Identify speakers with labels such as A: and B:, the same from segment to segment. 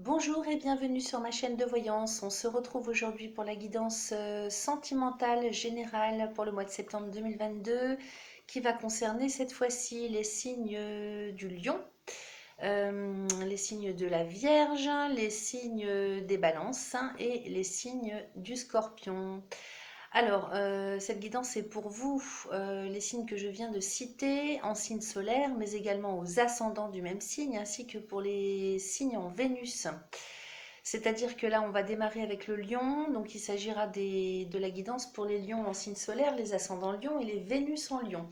A: Bonjour et bienvenue sur ma chaîne de voyance. On se retrouve aujourd'hui pour la guidance sentimentale générale pour le mois de septembre 2022 qui va concerner cette fois-ci les signes du lion, les signes de la Vierge, les signes des balances et les signes du scorpion. Alors, cette guidance est pour vous, les signes que je viens de citer en signe solaire, mais également aux ascendants du même signe, ainsi que pour les signes en Vénus. C'est-à-dire que là, on va démarrer avec le lion, donc il s'agira de la guidance pour les lions en signe solaire, les ascendants lion et les Vénus en lion.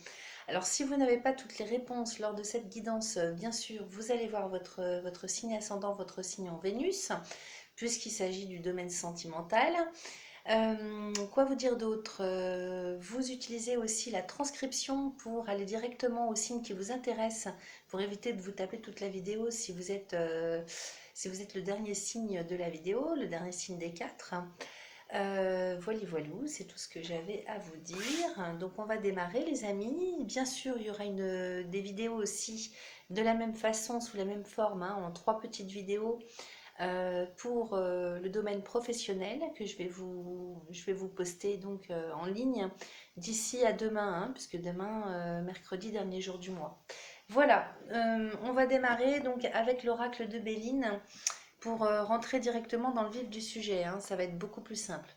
A: Alors, si vous n'avez pas toutes les réponses lors de cette guidance, bien sûr, vous allez voir votre signe ascendant, votre signe en Vénus, puisqu'il s'agit du domaine sentimental. Quoi vous dire d'autre? Vous utilisez aussi la transcription pour aller directement au signe qui vous intéresse, pour éviter de vous taper toute la vidéo si vous êtes le dernier signe de la vidéo, le dernier signe des quatre. Voilou, c'est tout ce que j'avais à vous dire. Donc on va démarrer les amis. Bien sûr, il y aura des vidéos aussi de la même façon, sous la même forme, hein, en 3 petites vidéos pour le domaine professionnel que je vais vous poster donc en ligne d'ici à demain, hein, puisque demain, mercredi, dernier jour du mois. Voilà, on va démarrer donc avec l'oracle de Béline pour rentrer directement dans le vif du sujet, hein, ça va être beaucoup plus simple.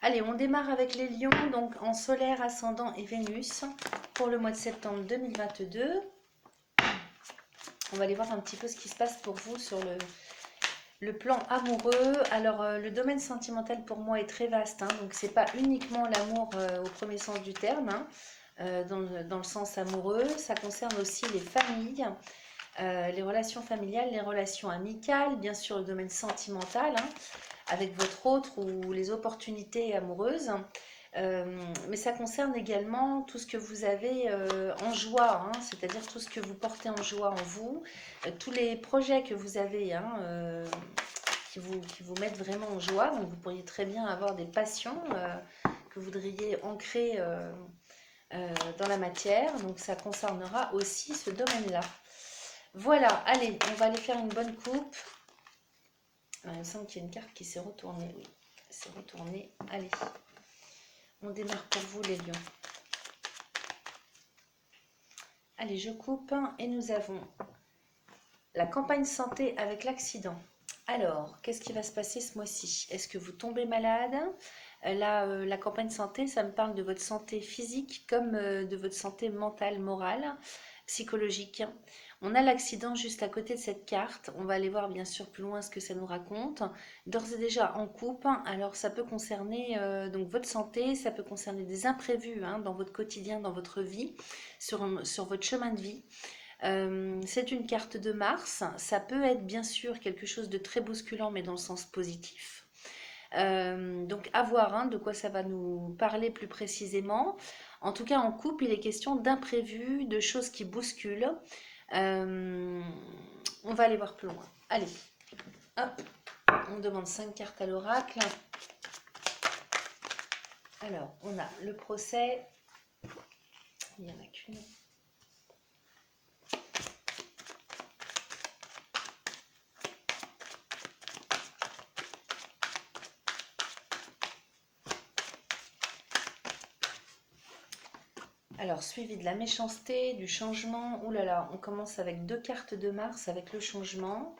A: Allez, on démarre avec les lions, donc en solaire, ascendant et Vénus pour le mois de septembre 2022. On va aller voir un petit peu ce qui se passe pour vous sur le plan amoureux. Alors, le domaine sentimental pour moi est très vaste, hein, donc c'est pas uniquement l'amour au premier sens du terme, hein, dans le sens amoureux. Ça concerne aussi les familles, les relations familiales, les relations amicales, bien sûr le domaine sentimental, hein, avec votre autre ou les opportunités amoureuses. Mais ça concerne également tout ce que vous avez en joie, hein, c'est-à-dire tout ce que vous portez en joie en vous, tous les projets que vous avez, hein, qui vous mettent vraiment en joie. Donc vous pourriez très bien avoir des passions que vous voudriez ancrer dans la matière. Donc ça concernera aussi ce domaine-là. Voilà, allez, on va aller faire une bonne coupe. Il me semble qu'il y a une carte qui s'est retournée. Oui, c'est retourné. Allez, on démarre pour vous les lions. Allez, je coupe et nous avons la campagne santé avec l'accident. Alors, qu'est-ce qui va se passer ce mois-ci? Est-ce que vous tombez malade? Là, la campagne santé, ça me parle de votre santé physique comme de votre santé mentale, morale, psychologique. On a l'accident juste à côté de cette carte. On va aller voir bien sûr plus loin ce que ça nous raconte. D'ores et déjà en coupe, alors ça peut concerner donc votre santé, ça peut concerner des imprévus, hein, dans votre quotidien, dans votre vie, sur votre chemin de vie. C'est une carte de Mars. Ça peut être bien sûr quelque chose de très bousculant, mais dans le sens positif. Donc à voir, hein, de quoi ça va nous parler plus précisément. En tout cas, en couple, il est question d'imprévus, de choses qui bousculent. On va aller voir plus loin. Allez, hop, on demande 5 cartes à l'oracle. Alors, on a le procès. Il n'y en a qu'une. Alors, suivi de la méchanceté, du changement. Ouh là là, on commence avec 2 cartes de Mars avec le changement.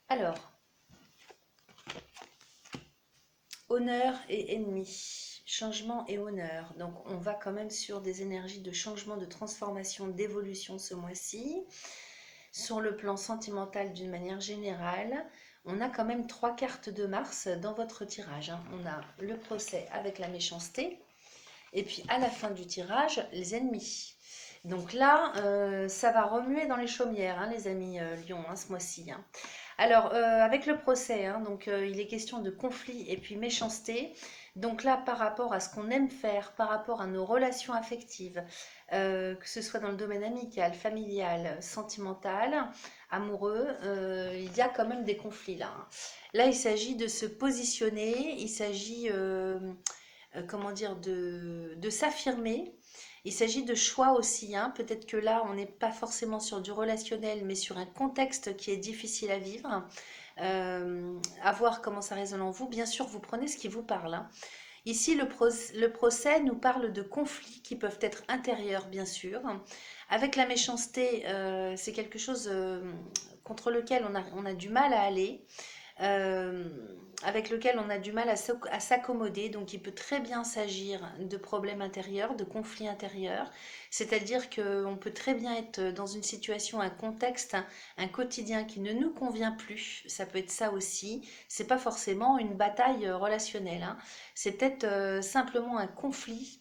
A: Alors, honneur et ennemi, changement et honneur. Donc on va quand même sur des énergies de changement, de transformation, d'évolution ce mois-ci. Sur le plan sentimental d'une manière générale, on a quand même 3 cartes de Mars dans votre tirage, hein. On a le procès avec la méchanceté, et puis à la fin du tirage, les ennemis. Donc là, ça va remuer dans les chaumières, hein, les amis Lion, hein, ce mois-ci, hein. Alors, avec le procès, hein, donc il est question de conflit et puis méchanceté. Donc là, par rapport à ce qu'on aime faire, par rapport à nos relations affectives, que ce soit dans le domaine amical, familial, sentimental, amoureux, il y a quand même des conflits là, hein. Là, il s'agit de se positionner, il s'agit, comment dire, de s'affirmer. Il s'agit de choix aussi, hein. Peut-être que là, on n'est pas forcément sur du relationnel, mais sur un contexte qui est difficile à vivre. À voir comment ça résonne en vous. Bien sûr, vous prenez ce qui vous parle, hein. Ici, le procès nous parle de conflits qui peuvent être intérieurs, bien sûr. Avec la méchanceté, c'est quelque chose contre lequel on a du mal à aller, euh, avec lequel on a du mal à s'accommoder. Donc il peut très bien s'agir de problèmes intérieurs, de conflits intérieurs. C'est-à-dire qu'on peut très bien être dans une situation, un contexte, un quotidien qui ne nous convient plus. Ça peut être ça aussi. C'est pas forcément une bataille relationnelle, hein. C'est peut-être simplement un conflit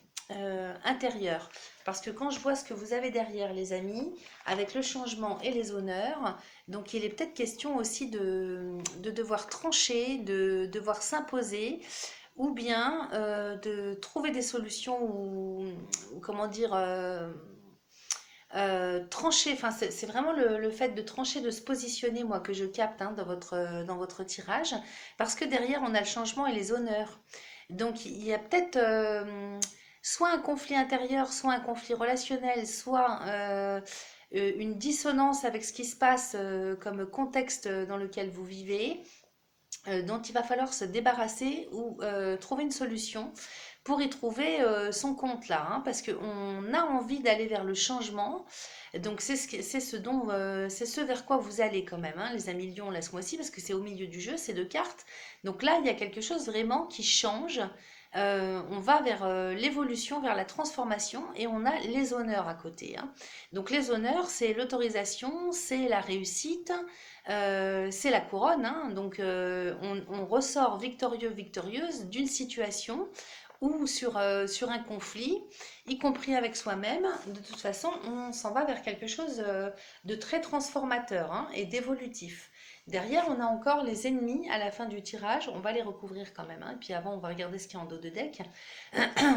A: intérieur. Parce que quand je vois ce que vous avez derrière, les amis, avec le changement et les honneurs, donc il est peut-être question aussi de devoir trancher, de devoir s'imposer, ou bien de trouver des solutions ou comment dire, trancher. Enfin, c'est vraiment le fait de trancher, de se positionner, moi, que je capte, hein, dans votre tirage, parce que derrière, on a le changement et les honneurs. Donc il y a peut-être soit un conflit intérieur, soit un conflit relationnel, soit une dissonance avec ce qui se passe comme contexte dans lequel vous vivez, dont il va falloir se débarrasser ou trouver une solution pour y trouver son compte là, hein, parce qu'on a envie d'aller vers le changement. Donc c'est ce vers quoi vous allez quand même, hein, les amis lions là ce mois-ci, parce que c'est au milieu du jeu, c'est deux cartes. Donc là, il y a quelque chose vraiment qui change. On va vers l'évolution, vers la transformation, et on a les honneurs à côté, hein. Donc les honneurs, c'est l'autorisation, c'est la réussite, c'est la couronne, hein. Donc on ressort victorieux, victorieuse d'une situation ou sur un conflit, y compris avec soi-même. De toute façon, on s'en va vers quelque chose de très transformateur, hein, et d'évolutif. Derrière, on a encore les ennemis à la fin du tirage. On va les recouvrir quand même, hein. Et puis avant, on va regarder ce qu'il y a en dos de deck.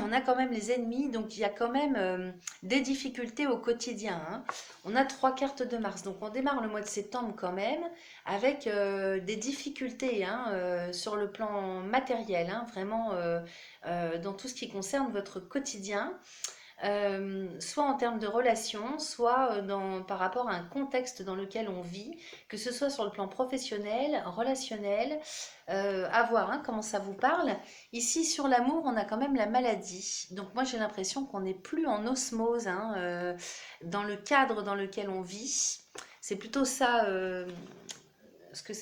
A: On a quand même les ennemis, donc il y a quand même des difficultés au quotidien, hein. On a trois cartes de Mars, donc on démarre le mois de septembre quand même avec des difficultés, hein, sur le plan matériel, hein, vraiment dans tout ce qui concerne votre quotidien, soit en termes de relations, soit par rapport à un contexte dans lequel on vit, que ce soit sur le plan professionnel, relationnel, à voir, hein, comment ça vous parle. Ici, sur l'amour, on a quand même la maladie. Donc moi, j'ai l'impression qu'on n'est plus en osmose, hein, dans le cadre dans lequel on vit. C'est plutôt ça, ce que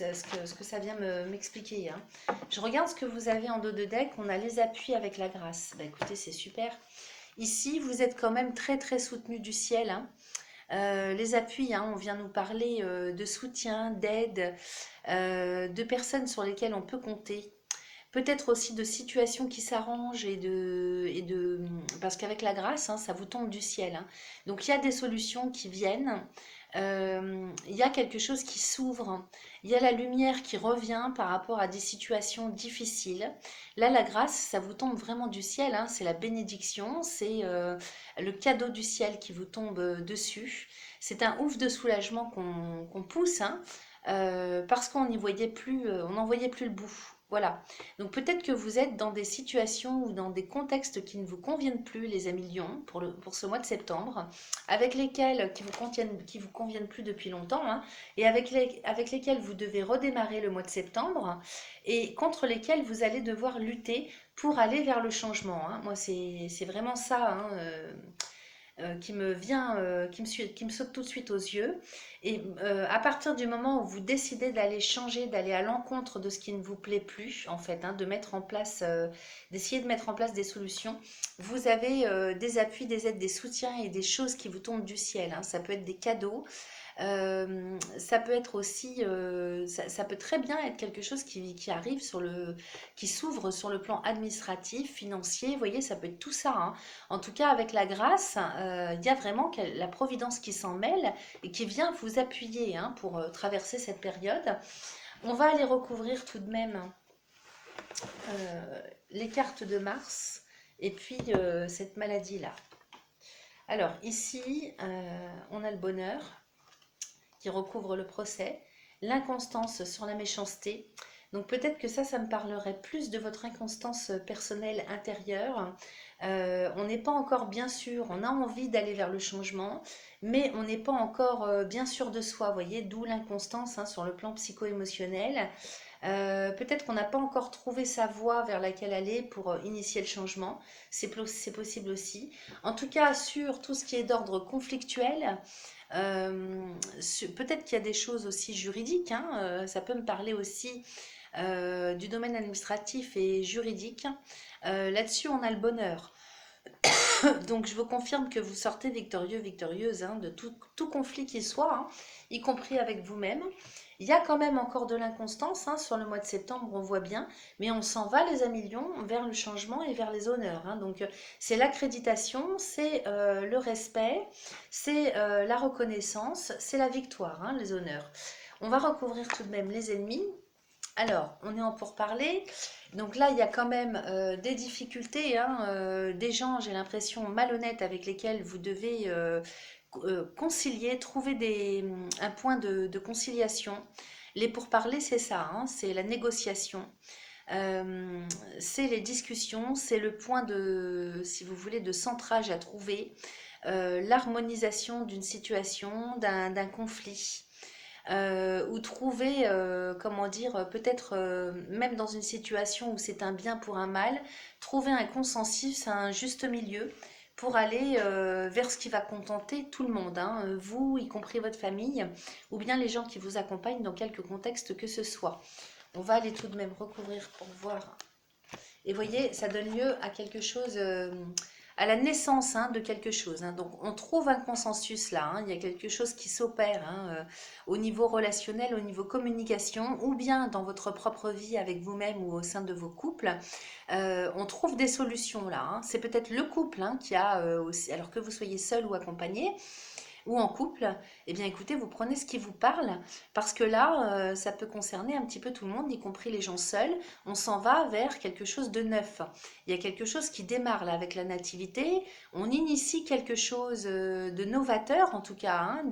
A: ça vient m'expliquer, hein. Je regarde ce que vous avez en dos de deck. On a les appuis avec la grâce. Bah, écoutez, c'est super. Ici, vous êtes quand même très très soutenu du ciel, hein. Les appuis, hein, on vient nous parler de soutien, d'aide, de personnes sur lesquelles on peut compter. Peut-être aussi de situations qui s'arrangent parce qu'avec la grâce, hein, ça vous tombe du ciel, hein. Donc il y a des solutions qui viennent, il y a quelque chose qui s'ouvre, il y a la lumière qui revient par rapport à des situations difficiles. Là, la grâce, ça vous tombe vraiment du ciel, hein, c'est la bénédiction, c'est le cadeau du ciel qui vous tombe dessus. C'est un ouf de soulagement qu'on pousse, hein, parce qu'on n'y voyait plus, on n'en voyait plus le bout. Voilà. Donc peut-être que vous êtes dans des situations ou dans des contextes qui ne vous conviennent plus, les amis lions, pour ce mois de septembre, avec lesquels qui vous conviennent plus depuis longtemps, hein, et avec lesquels vous devez redémarrer le mois de septembre, et contre lesquels vous allez devoir lutter pour aller vers le changement, hein. Moi, c'est vraiment ça, hein, qui me vient, qui me saute tout de suite aux yeux. Et à partir du moment où vous décidez d'aller changer, d'aller à l'encontre de ce qui ne vous plaît plus, en fait, hein, de mettre en place, d'essayer de mettre en place des solutions, vous avez des appuis, des aides, des soutiens et des choses qui vous tombent du ciel, hein. Ça peut être des cadeaux, ça peut être aussi, ça peut très bien être quelque chose qui arrive qui s'ouvre sur le plan administratif, financier. Vous voyez, ça peut être tout ça, hein. En tout cas, avec la grâce, il y a vraiment la providence qui s'en mêle et qui vient vous appuyer, hein, pour traverser cette période. On va aller recouvrir tout de même les cartes de Mars et puis cette maladie-là. Alors ici, on a le bonheur. qui recouvre le procès, l'inconstance sur la méchanceté. Donc peut-être que ça me parlerait plus de votre inconstance personnelle intérieure. On n'est pas encore bien sûr, on a envie d'aller vers le changement, mais on n'est pas encore bien sûr de soi, vous voyez, d'où l'inconstance, hein, sur le plan psycho-émotionnel. Peut-être qu'on n'a pas encore trouvé sa voie vers laquelle aller pour initier le changement, c'est possible aussi. En tout cas, sur tout ce qui est d'ordre conflictuel, peut-être qu'il y a des choses aussi juridiques, hein, ça peut me parler aussi du domaine administratif et juridique. Là-dessus, on a le bonheur. Donc, je vous confirme que vous sortez victorieux, victorieuse, hein, de tout conflit qu'il soit, hein, y compris avec vous-même. Il y a quand même encore de l'inconstance, hein, sur le mois de septembre, on voit bien, mais on s'en va, les amilions, vers le changement et vers les honneurs, hein. Donc, c'est l'accréditation, c'est le respect, c'est la reconnaissance, c'est la victoire, hein, les honneurs. On va recouvrir tout de même les ennemis. Alors, on est en pourparlers. Donc là, il y a quand même des difficultés, hein, des gens, j'ai l'impression, malhonnêtes avec lesquels vous devez concilier, trouver un point de conciliation. Les pourparlers, c'est ça, hein, c'est la négociation. Euh, c'est les discussions, c'est le point de, si vous voulez, de centrage à trouver, l'harmonisation d'une situation, d'un conflit. Ou trouver, comment dire, peut-être même dans une situation où c'est un bien pour un mal, trouver un consensus, un juste milieu pour aller vers ce qui va contenter tout le monde, hein, vous, y compris votre famille, ou bien les gens qui vous accompagnent dans quelque contexte que ce soit. On va aller tout de même recouvrir pour voir. Et voyez, ça donne lieu à quelque chose, à la naissance, hein, de quelque chose, hein. Donc on trouve un consensus là, hein. Il y a quelque chose qui s'opère, hein, au niveau relationnel, au niveau communication, ou bien dans votre propre vie avec vous-même ou au sein de vos couples. On trouve des solutions là, hein. C'est peut-être le couple, hein, qui a aussi, alors que vous soyez seul ou accompagné, ou en couple, eh bien écoutez, vous prenez ce qui vous parle, parce que là, ça peut concerner un petit peu tout le monde, y compris les gens seuls. On s'en va vers quelque chose de neuf. Il y a quelque chose qui démarre là avec la nativité. On initie quelque chose de novateur, en tout cas, hein,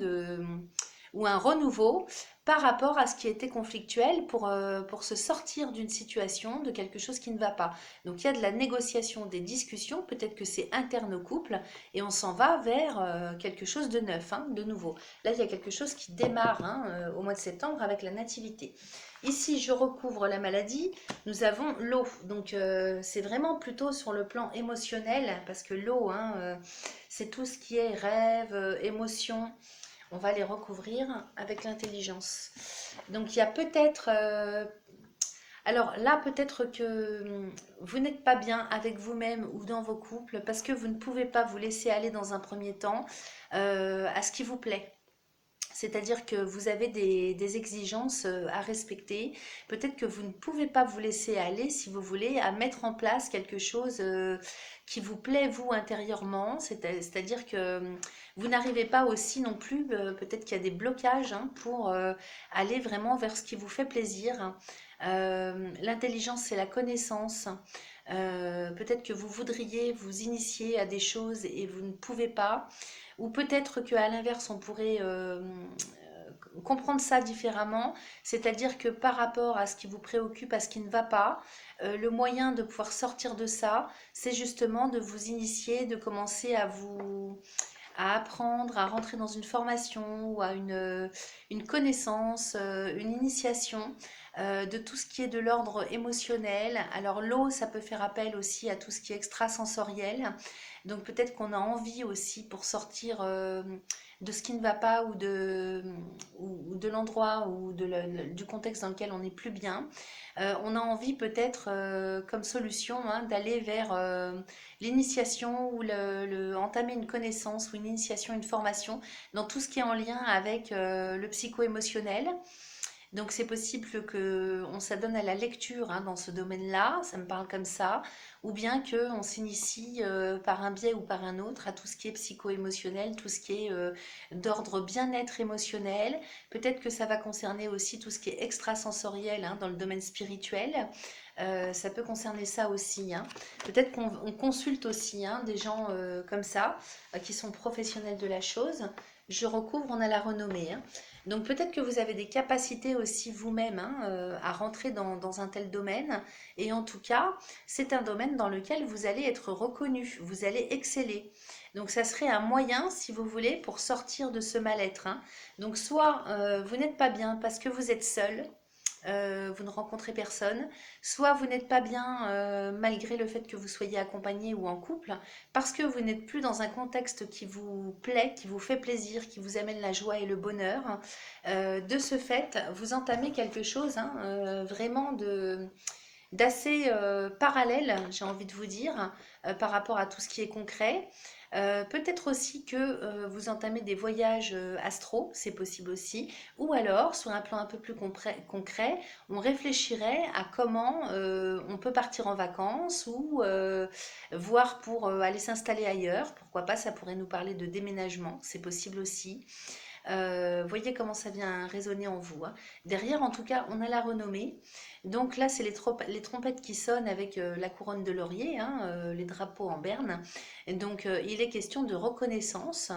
A: ou un renouveau par rapport à ce qui était conflictuel pour se sortir d'une situation, de quelque chose qui ne va pas. Donc il y a de la négociation, des discussions, peut-être que c'est interne au couple, et on s'en va vers quelque chose de neuf, hein, de nouveau. Là, il y a quelque chose qui démarre, hein, au mois de septembre avec la nativité. Ici, je recouvre la maladie. Nous avons l'eau. Donc, c'est vraiment plutôt sur le plan émotionnel, parce que l'eau, hein, c'est tout ce qui est rêve, émotion. On va les recouvrir avec l'intelligence. Donc, il y a peut-être... alors là, peut-être que vous n'êtes pas bien avec vous-même ou dans vos couples parce que vous ne pouvez pas vous laisser aller dans un premier temps à ce qui vous plaît. C'est-à-dire que vous avez des exigences à respecter. Peut-être que vous ne pouvez pas vous laisser aller, si vous voulez, à mettre en place quelque chose qui vous plaît, vous, intérieurement. C'est-à-dire que vous n'arrivez pas aussi non plus, peut-être qu'il y a des blocages, hein, pour aller vraiment vers ce qui vous fait plaisir. L'intelligence, c'est la connaissance. Peut-être que vous voudriez vous initier à des choses et vous ne pouvez pas. Ou peut-être qu'à l'inverse, on pourrait comprendre ça différemment, c'est-à-dire que par rapport à ce qui vous préoccupe, à ce qui ne va pas, le moyen de pouvoir sortir de ça, c'est justement de vous initier, de commencer à apprendre, à rentrer dans une formation ou à une connaissance, une initiation de tout ce qui est de l'ordre émotionnel. Alors l'eau, ça peut faire appel aussi à tout ce qui est extrasensoriel. Donc peut-être qu'on a envie aussi pour sortir de ce qui ne va pas ou de l'endroit ou du contexte dans lequel on n'est plus bien. On a envie peut-être comme solution, hein, d'aller vers l'initiation ou entamer une connaissance ou une initiation, une formation dans tout ce qui est en lien avec le psycho-émotionnel. Donc c'est possible que on s'adonne à la lecture, hein, dans ce domaine-là, ça me parle comme ça, ou bien qu'on s'initie par un biais ou par un autre à tout ce qui est psycho-émotionnel, tout ce qui est d'ordre bien-être émotionnel. Peut-être que ça va concerner aussi tout ce qui est extrasensoriel, hein, dans le domaine spirituel. Ça peut concerner ça aussi, hein. Peut-être qu'on consulte aussi, hein, des gens comme ça, qui sont professionnels de la chose. Je recouvre, on a la renommée, hein. Donc peut-être que vous avez des capacités aussi vous-même hein, à rentrer dans un tel domaine. Et en tout cas, c'est un domaine dans lequel vous allez être reconnu, vous allez exceller. Donc ça serait un moyen, si vous voulez, pour sortir de ce mal-être, hein. Donc soit vous n'êtes pas bien parce que vous êtes seul, vous ne rencontrez personne, soit vous n'êtes pas bien malgré le fait que vous soyez accompagné ou en couple, parce que vous n'êtes plus dans un contexte qui vous plaît, qui vous fait plaisir, qui vous amène la joie et le bonheur. De ce fait, vous entamez quelque chose hein, vraiment d'assez parallèle, j'ai envie de vous dire, par rapport à tout ce qui est concret. Peut-être aussi que vous entamez des voyages astro, c'est possible aussi. Ou alors, sur un plan un peu plus concret, on réfléchirait à comment on peut partir en vacances ou voir pour aller s'installer ailleurs. Pourquoi pas, ça pourrait nous parler de déménagement, c'est possible aussi. Voyez comment ça vient résonner en vous, hein. Derrière, en tout cas, on a la renommée. Donc là, c'est les trompettes qui sonnent avec la couronne de laurier, hein, les drapeaux en berne. Et donc, il est question de reconnaissance,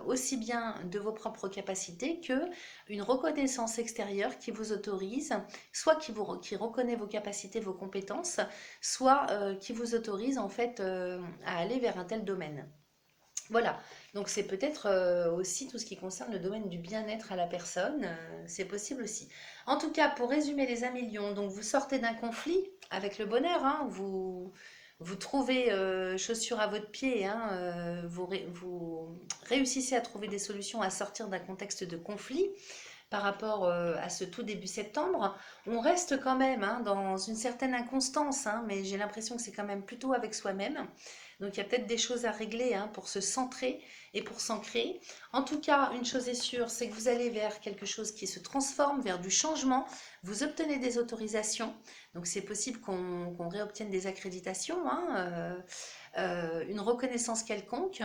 A: aussi bien de vos propres capacités que une reconnaissance extérieure qui vous autorise, soit qui reconnaît vos capacités, vos compétences, soit qui vous autorise en fait à aller vers un tel domaine. Voilà, donc c'est peut-être aussi tout ce qui concerne le domaine du bien-être à la personne, c'est possible aussi. En tout cas, pour résumer les amélions, donc vous sortez d'un conflit avec le bonheur, hein, vous trouvez chaussure à votre pied, hein, vous réussissez à trouver des solutions à sortir d'un contexte de conflit par rapport à ce tout début septembre. On reste quand même hein, dans une certaine inconstance, hein, mais j'ai l'impression que c'est quand même plutôt avec soi-même. Donc il y a peut-être des choses à régler hein, pour se centrer et pour s'ancrer. En tout cas, une chose est sûre, c'est que vous allez vers quelque chose qui se transforme, vers du changement. Vous obtenez des autorisations. Donc c'est possible qu'on réobtienne des accréditations, hein, une reconnaissance quelconque,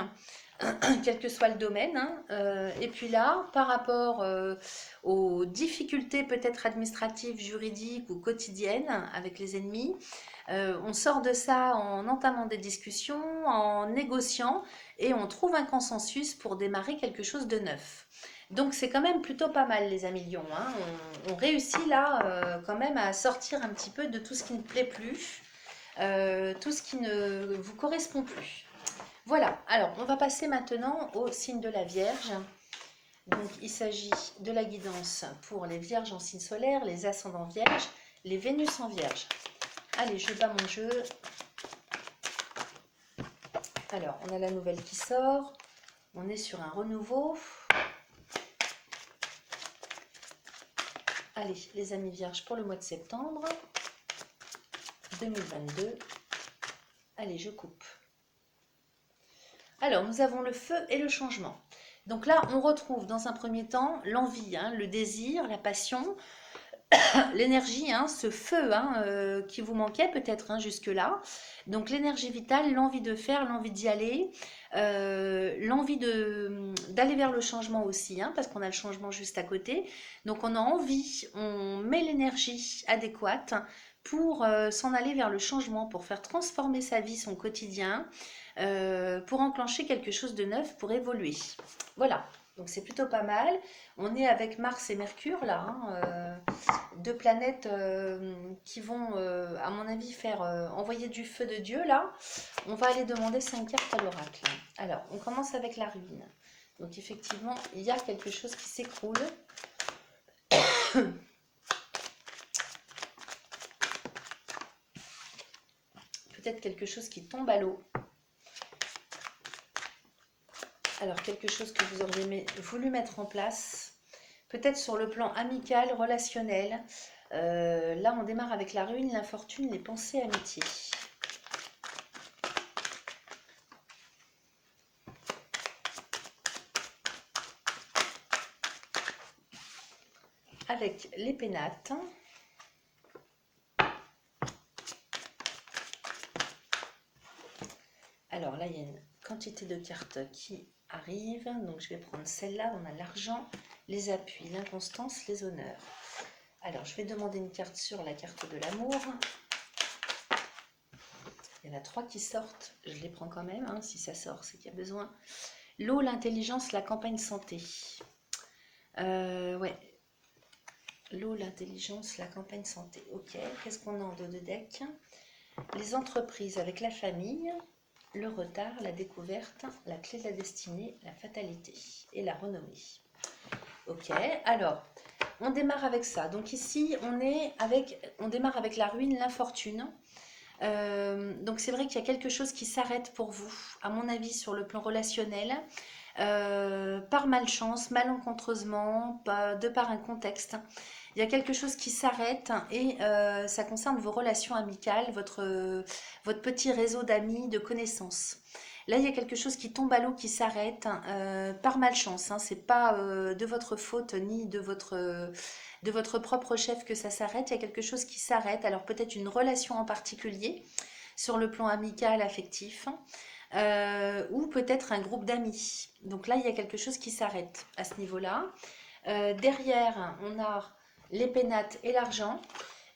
A: quel que soit le domaine, hein. Et puis là, par rapport aux difficultés peut-être administratives, juridiques ou quotidiennes avec les ennemis, on sort de ça en entamant des discussions, en négociant et on trouve un consensus pour démarrer quelque chose de neuf. Donc c'est quand même plutôt pas mal les amis lions, hein. On réussit là quand même à sortir un petit peu de tout ce qui ne plaît plus, tout ce qui ne vous correspond plus. Voilà, alors on va passer maintenant au signe de la Vierge. Donc il s'agit de la guidance pour les Vierges en signe solaire, les ascendants Vierges, les Vénus en Vierge. Allez, je bats mon jeu. Alors, on a la nouvelle qui sort. On est sur un renouveau. Allez, les amis Vierges pour le mois de septembre 2022. Allez, je coupe. Alors, nous avons le feu et le changement. Donc là, on retrouve dans un premier temps l'envie, hein, le désir, la passion, l'énergie, hein, ce feu hein, qui vous manquait peut-être hein, jusque-là. Donc l'énergie vitale, l'envie de faire, l'envie d'y aller, l'envie d'aller vers le changement aussi, hein, parce qu'on a le changement juste à côté. Donc on a envie, on met l'énergie adéquate pour s'en aller vers le changement, pour faire transformer sa vie, son quotidien, pour enclencher quelque chose de neuf, pour évoluer. Voilà, donc c'est plutôt pas mal. On est avec Mars et Mercure là, hein, deux planètes qui vont, à mon avis, faire envoyer du feu de Dieu là. On va aller demander 5 cartes à l'oracle. Alors, on commence avec la ruine. Donc effectivement, il y a quelque chose qui s'écroule. Peut-être quelque chose qui tombe à l'eau. Alors, quelque chose que vous auriez voulu mettre en place. Peut-être sur le plan amical, relationnel. Là, on démarre avec la ruine, l'infortune, les pensées, amitié. Avec les pénates. Alors là, il y a une quantité de cartes qui arrivent. Donc, je vais prendre celle-là. On a l'argent, les appuis, l'inconstance, les honneurs. Alors, je vais demander une carte sur la carte de l'amour. Il y en a 3 qui sortent. Je les prends quand même. Hein. Si ça sort, c'est qu'il y a besoin. L'eau, l'intelligence, la campagne santé. Ouais, l'eau, l'intelligence, la campagne santé. Ok, qu'est-ce qu'on a en dos de deck? Les entreprises avec la famille, le retard, la découverte, la clé de la destinée, la fatalité et la renommée. Ok, alors, on démarre avec ça. Donc ici, on démarre avec la ruine, l'infortune. Donc c'est vrai qu'il y a quelque chose qui s'arrête pour vous, à mon avis, sur le plan relationnel, par malchance, malencontreusement, de par un contexte. Il y a quelque chose qui s'arrête et ça concerne vos relations amicales, votre petit réseau d'amis, de connaissances. Là, il y a quelque chose qui tombe à l'eau, qui s'arrête par malchance. Hein. C'est pas de votre faute ni de votre propre chef que ça s'arrête. Il y a quelque chose qui s'arrête. Alors peut-être une relation en particulier sur le plan amical, affectif, ou peut-être un groupe d'amis. Donc là, il y a quelque chose qui s'arrête à ce niveau-là. Derrière, on a les pénates et l'argent.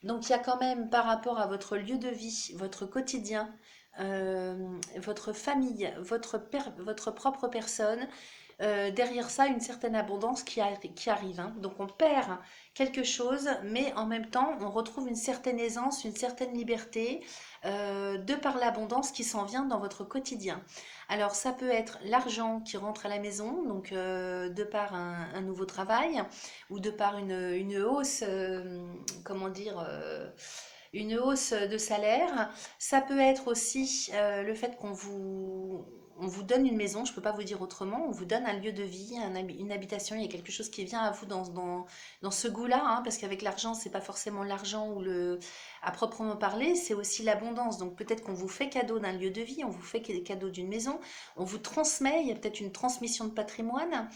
A: Donc il y a quand même par rapport à votre lieu de vie, votre quotidien, votre famille, votre propre personne, derrière ça une certaine abondance qui arrive. Hein. Donc on perd quelque chose, mais en même temps on retrouve une certaine aisance, une certaine liberté, de par l'abondance qui s'en vient dans votre quotidien. Alors ça peut être l'argent qui rentre à la maison, donc de par un nouveau travail, ou de par une hausse, comment dire, une hausse de salaire. Ça peut être aussi le fait on vous donne une maison, je ne peux pas vous dire autrement, on vous donne un lieu de vie, une habitation, il y a quelque chose qui vient à vous dans ce goût-là, hein, parce qu'avec l'argent, c'est pas forcément l'argent ou à proprement parler, c'est aussi l'abondance. Donc peut-être qu'on vous fait cadeau d'un lieu de vie, on vous fait cadeau d'une maison, on vous transmet, il y a peut-être une transmission de patrimoine.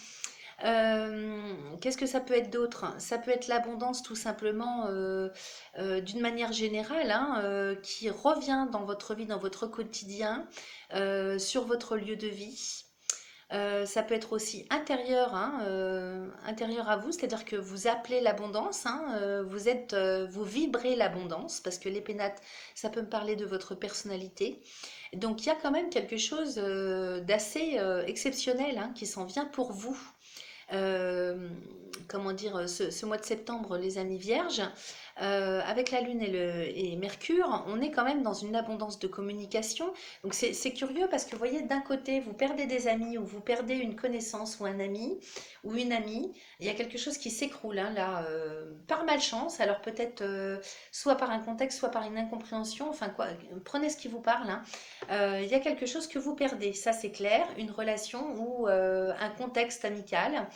A: Qu'est-ce que ça peut être d'autre? Ça peut être l'abondance tout simplement d'une manière générale, hein, qui revient dans votre vie, dans votre quotidien, sur votre lieu de vie. Ça peut être aussi intérieur, hein, intérieur à vous, c'est-à-dire que vous appelez l'abondance, hein, vous vibrez l'abondance, parce que les pénates, ça peut me parler de votre personnalité. Donc il y a quand même quelque chose d'assez exceptionnel, hein, qui s'en vient pour vous. Euh, comment dire, ce mois de septembre, les amis vierges, avec la Lune et Mercure, on est quand même dans une abondance de communication. Donc c'est curieux parce que vous voyez, d'un côté, vous perdez des amis ou vous perdez une connaissance ou un ami ou une amie. Il y a quelque chose qui s'écroule, hein, là, par malchance. Alors peut-être soit par un contexte, soit par une incompréhension. Enfin quoi, prenez ce qui vous parle. Hein. Il y a quelque chose que vous perdez, ça c'est clair, une relation ou un contexte amical.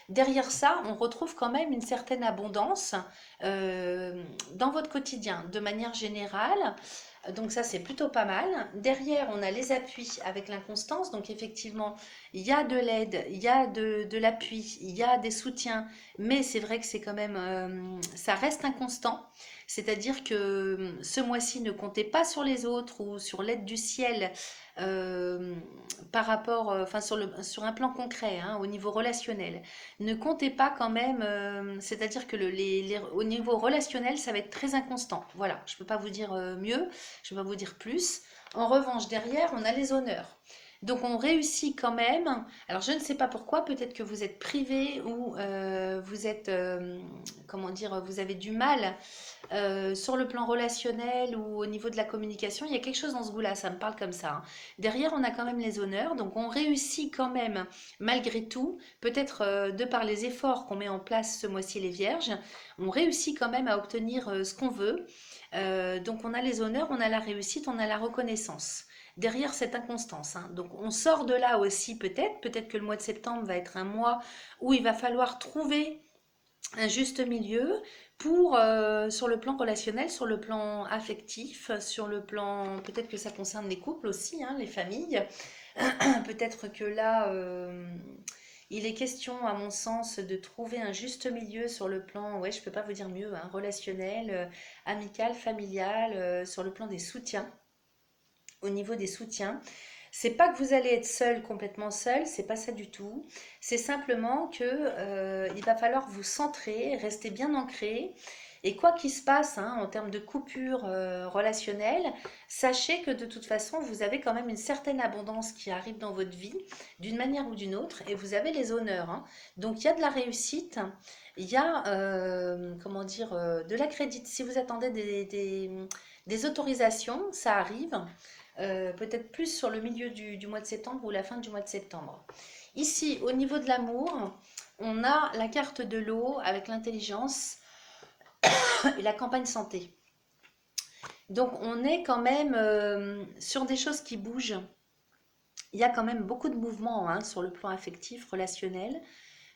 A: Derrière ça, on retrouve quand même une certaine abondance dans votre quotidien, de manière générale. Donc ça, c'est plutôt pas mal. Derrière, on a les appuis avec l'inconstance. Donc effectivement, il y a de l'aide, il y a de l'appui, il y a des soutiens. Mais c'est vrai que c'est quand même, ça reste inconstant. C'est-à-dire que ce mois-ci, ne comptez pas sur les autres ou sur l'aide du ciel euh, par rapport, enfin sur un plan concret, hein, au niveau relationnel. Ne comptez pas quand même, c'est-à-dire que au niveau relationnel, ça va être très inconstant. Voilà, je ne peux pas vous dire mieux, je ne peux pas vous dire plus. En revanche, derrière, on a les honneurs. Donc on réussit quand même. Alors je ne sais pas pourquoi, peut-être que vous êtes privé ou vous êtes, comment dire, vous avez du mal sur le plan relationnel ou au niveau de la communication. Il y a quelque chose dans ce goût-là, ça me parle comme ça. Hein. Derrière, on a quand même les honneurs, donc on réussit quand même malgré tout, peut-être de par les efforts qu'on met en place ce mois-ci les Vierges, on réussit quand même à obtenir ce qu'on veut. Donc on a les honneurs, on a la réussite, on a la reconnaissance derrière cette inconstance. Hein. Donc on sort de là aussi peut-être que le mois de septembre va être un mois où il va falloir trouver un juste milieu pour sur le plan relationnel, sur le plan affectif, sur le plan peut-être que ça concerne les couples aussi, hein, les familles. Peut-être que là il est question, à mon sens, de trouver un juste milieu sur le plan, ouais, je peux pas vous dire mieux, hein, relationnel, amical, familial, sur le plan des soutiens, au niveau des soutiens. C'est pas que vous allez être seul, complètement seul, c'est pas ça du tout. C'est simplement que il va falloir vous centrer, rester bien ancré Et quoi qu'il se passe hein, en termes de coupure relationnelle, sachez que de toute façon, vous avez quand même une certaine abondance qui arrive dans votre vie, d'une manière ou d'une autre, et vous avez les honneurs. Hein. Donc il y a de la réussite, il y a comment dire, de la crédit. Si vous attendez des autorisations, ça arrive. Peut-être plus sur le milieu du mois de septembre ou la fin du mois de septembre. Ici, au niveau de l'amour, on a la carte de l'eau avec l'intelligence et la campagne santé. Donc on est quand même sur des choses qui bougent. Il y a quand même beaucoup de mouvements hein, sur le plan affectif, relationnel,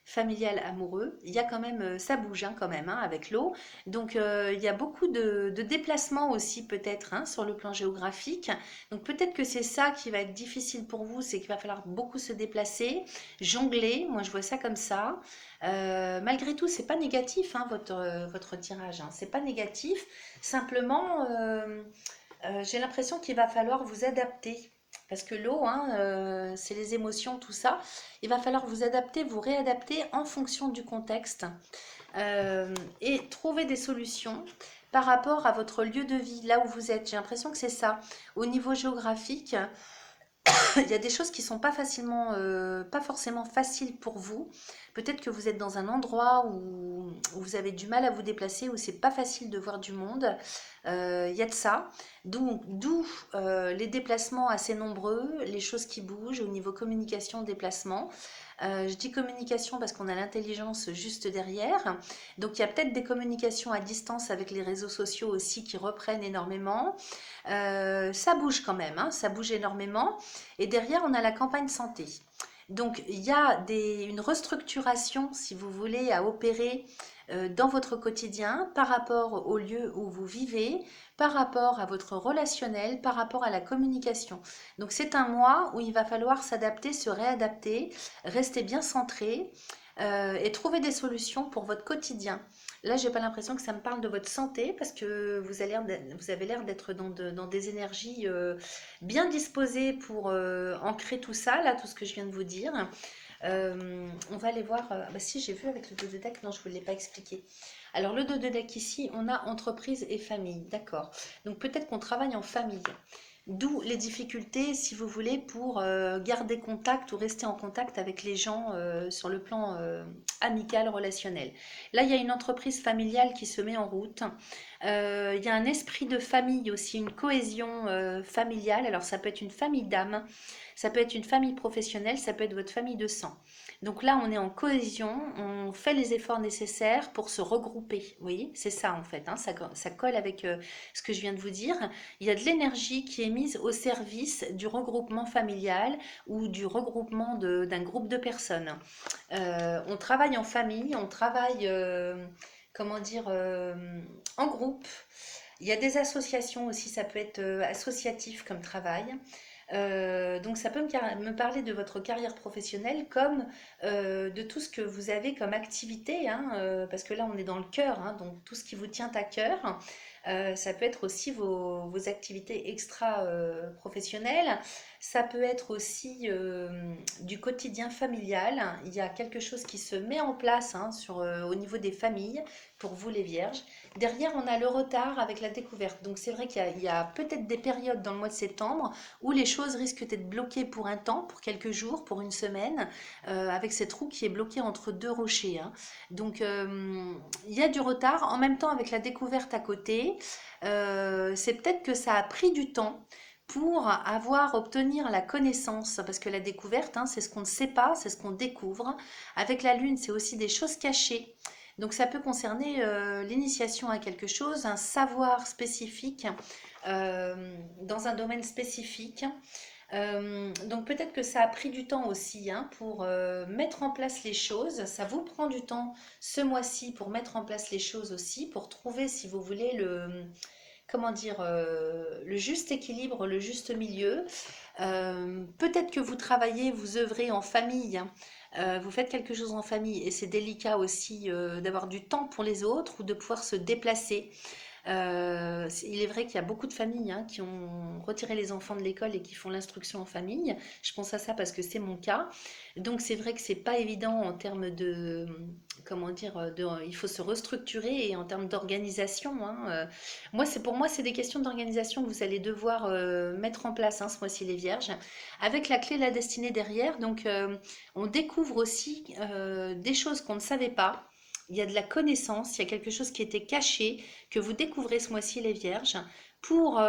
A: familial, amoureux. Il y a quand même, ça bouge hein, quand même hein, avec l'eau. Donc il y a beaucoup de déplacements aussi peut-être hein, sur le plan géographique. Donc peut-être que c'est ça qui va être difficile pour vous, c'est qu'il va falloir beaucoup se déplacer, jongler. Moi je vois ça comme ça. Malgré tout, c'est pas négatif hein, votre tirage. Hein, c'est pas négatif. Simplement, j'ai l'impression qu'il va falloir vous adapter. Parce que l'eau, hein, c'est les émotions, tout ça. Il va falloir vous adapter, vous réadapter en fonction du contexte et trouver des solutions par rapport à votre lieu de vie, là où vous êtes. J'ai l'impression que c'est ça. Au niveau géographique, il y a des choses qui sont pas facilement, pas forcément faciles pour vous. Peut-être que vous êtes dans un endroit où vous avez du mal à vous déplacer, où c'est pas facile de voir du monde. Il y a de ça. D'où les déplacements assez nombreux, les choses qui bougent au niveau communication, déplacement. Je dis communication parce qu'on a l'intelligence juste derrière. Donc il y a peut-être des communications à distance avec les réseaux sociaux aussi qui reprennent énormément. Ça bouge quand même, hein, ça bouge énormément. Et derrière, on a la campagne santé. Donc il y a une restructuration, si vous voulez, à opérer dans votre quotidien par rapport au lieu où vous vivez, par rapport à votre relationnel, par rapport à la communication. Donc c'est un mois où il va falloir s'adapter, se réadapter, rester bien centré et trouver des solutions pour votre quotidien. Là, j'ai pas l'impression que ça me parle de votre santé parce que vous avez l'air d'être dans des énergies bien disposées pour ancrer tout ça, là, tout ce que je viens de vous dire. On va aller voir. Bah si, j'ai vu avec le dos de deck. Non, je ne vous l'ai pas expliqué. Alors, le dos de deck ici, on a entreprise et famille. D'accord. Donc, peut-être qu'on travaille en famille. D'où les difficultés, si vous voulez, pour garder contact ou rester en contact avec les gens sur le plan amical, relationnel. Là, il y a une entreprise familiale qui se met en route. Il y a un esprit de famille aussi, une cohésion familiale. Alors, ça peut être une famille d'âme, ça peut être une famille professionnelle, ça peut être votre famille de sang. Donc là, on est en cohésion, on fait les efforts nécessaires pour se regrouper. Vous voyez, c'est ça en fait, hein, ça colle avec ce que je viens de vous dire. Il y a de l'énergie qui est mise au service du regroupement familial ou du regroupement d'un groupe de personnes. On travaille en famille, on travaille, comment dire, en groupe. Il y a des associations aussi, ça peut être associatif comme travail. Donc ça peut me parler de votre carrière professionnelle comme de tout ce que vous avez comme activité, hein, parce que là on est dans le cœur, hein, donc tout ce qui vous tient à cœur. Ça peut être aussi vos activités extra-professionnelles. Ça peut être aussi du quotidien familial. Il y a quelque chose qui se met en place hein, au niveau des familles pour vous les vierges. Derrière, on a le retard avec la découverte. Donc c'est vrai qu'il y a peut-être des périodes dans le mois de septembre où les choses risquent d'être bloquées pour un temps, pour quelques jours, pour une semaine, avec cette roue qui est bloquée entre deux rochers. Hein. Donc il y a du retard. En même temps, avec la découverte à côté, c'est peut-être que ça a pris du temps pour obtenir la connaissance, parce que la découverte, hein, c'est ce qu'on ne sait pas, c'est ce qu'on découvre. Avec la lune, c'est aussi des choses cachées. Donc ça peut concerner l'initiation à quelque chose, un savoir spécifique dans un domaine spécifique. Donc peut-être que ça a pris du temps aussi hein, pour mettre en place les choses. Ça vous prend du temps ce mois-ci pour mettre en place les choses aussi, pour trouver, si vous voulez, comment dire, le juste équilibre, le juste milieu. Peut-être que vous travaillez, vous œuvrez en famille, hein. Vous faites quelque chose en famille et c'est délicat aussi d'avoir du temps pour les autres ou de pouvoir se déplacer. Il est vrai qu'il y a beaucoup de familles hein, qui ont retiré les enfants de l'école et qui font l'instruction en famille. Je pense à ça parce que c'est mon cas. Donc c'est vrai que c'est pas évident en termes de, comment dire, il faut se restructurer et en termes d'organisation. Hein. Moi, pour moi, c'est des questions d'organisation que vous allez devoir mettre en place hein, ce mois-ci les Vierges, avec la clé de la destinée derrière. Donc on découvre aussi des choses qu'on ne savait pas. Il y a de la connaissance, il y a quelque chose qui était caché, que vous découvrez ce mois-ci les Vierges, pour,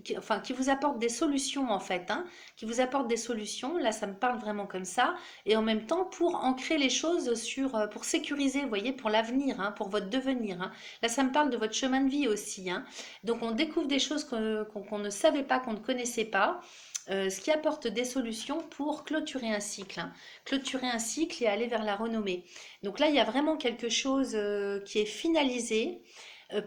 A: qui vous apporte des solutions en fait, hein, qui vous apporte des solutions, là ça me parle vraiment comme ça, et en même temps pour ancrer les choses pour sécuriser, vous voyez, pour l'avenir, hein, pour votre devenir. Hein. Là ça me parle de votre chemin de vie aussi. Hein. Donc on découvre des choses qu'on ne savait pas, qu'on ne connaissait pas, ce qui apporte des solutions pour clôturer un cycle, hein. Clôturer un cycle et aller vers la renommée. Donc là, il y a vraiment quelque chose qui est finalisé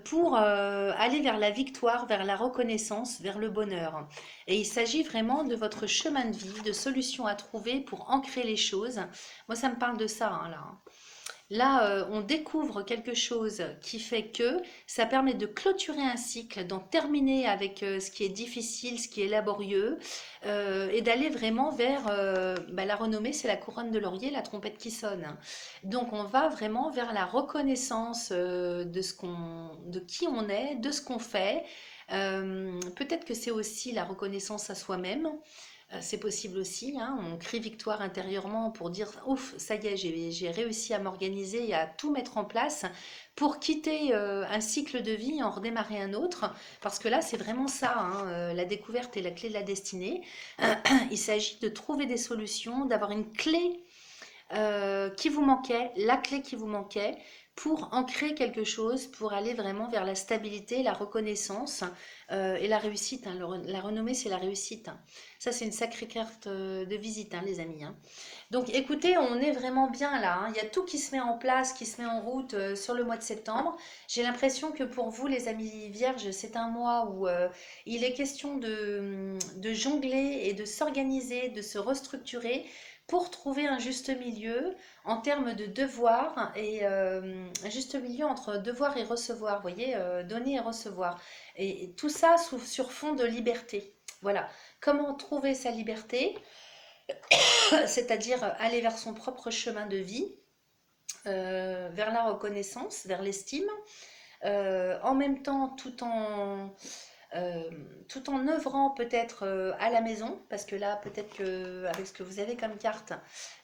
A: pour aller vers la victoire, vers la reconnaissance, vers le bonheur. Et il s'agit vraiment de votre chemin de vie, de solutions à trouver pour ancrer les choses. Moi, ça me parle de ça, hein, là. Là, on découvre quelque chose qui fait que ça permet de clôturer un cycle, d'en terminer avec ce qui est difficile, ce qui est laborieux, et d'aller vraiment vers la renommée, c'est la couronne de laurier, la trompette qui sonne. Hein. Donc, on va vraiment vers la reconnaissance de qui on est, de ce qu'on fait. Peut-être que c'est aussi la reconnaissance à soi-même. C'est possible aussi, hein, on crie victoire intérieurement pour dire ouf, ça y est, j'ai réussi à m'organiser et à tout mettre en place pour quitter un cycle de vie, en redémarrer un autre. Parce que là, c'est vraiment ça, hein, la découverte est la clé de la destinée. Il s'agit de trouver des solutions, d'avoir une clé qui vous manquait, la clé qui vous manquait, pour ancrer quelque chose, pour aller vraiment vers la stabilité, la reconnaissance et la réussite. Hein. La renommée, c'est la réussite. Hein. Ça, c'est une sacrée carte de visite, hein, les amis. Hein. Donc, écoutez, on est vraiment bien là. Hein. Il y a tout qui se met en place, qui se met en route sur le mois de septembre. J'ai l'impression que pour vous, les amis vierges, c'est un mois où il est question de jongler et de s'organiser, de se restructurer pour trouver un juste milieu en termes de devoir et un juste milieu entre devoir et recevoir, vous voyez, donner et recevoir. Et tout ça sur fond de liberté. Voilà. Comment trouver sa liberté, c'est-à-dire aller vers son propre chemin de vie, vers la reconnaissance, vers l'estime, en même temps tout en œuvrant peut-être à la maison, parce que là, peut-être que avec ce que vous avez comme carte,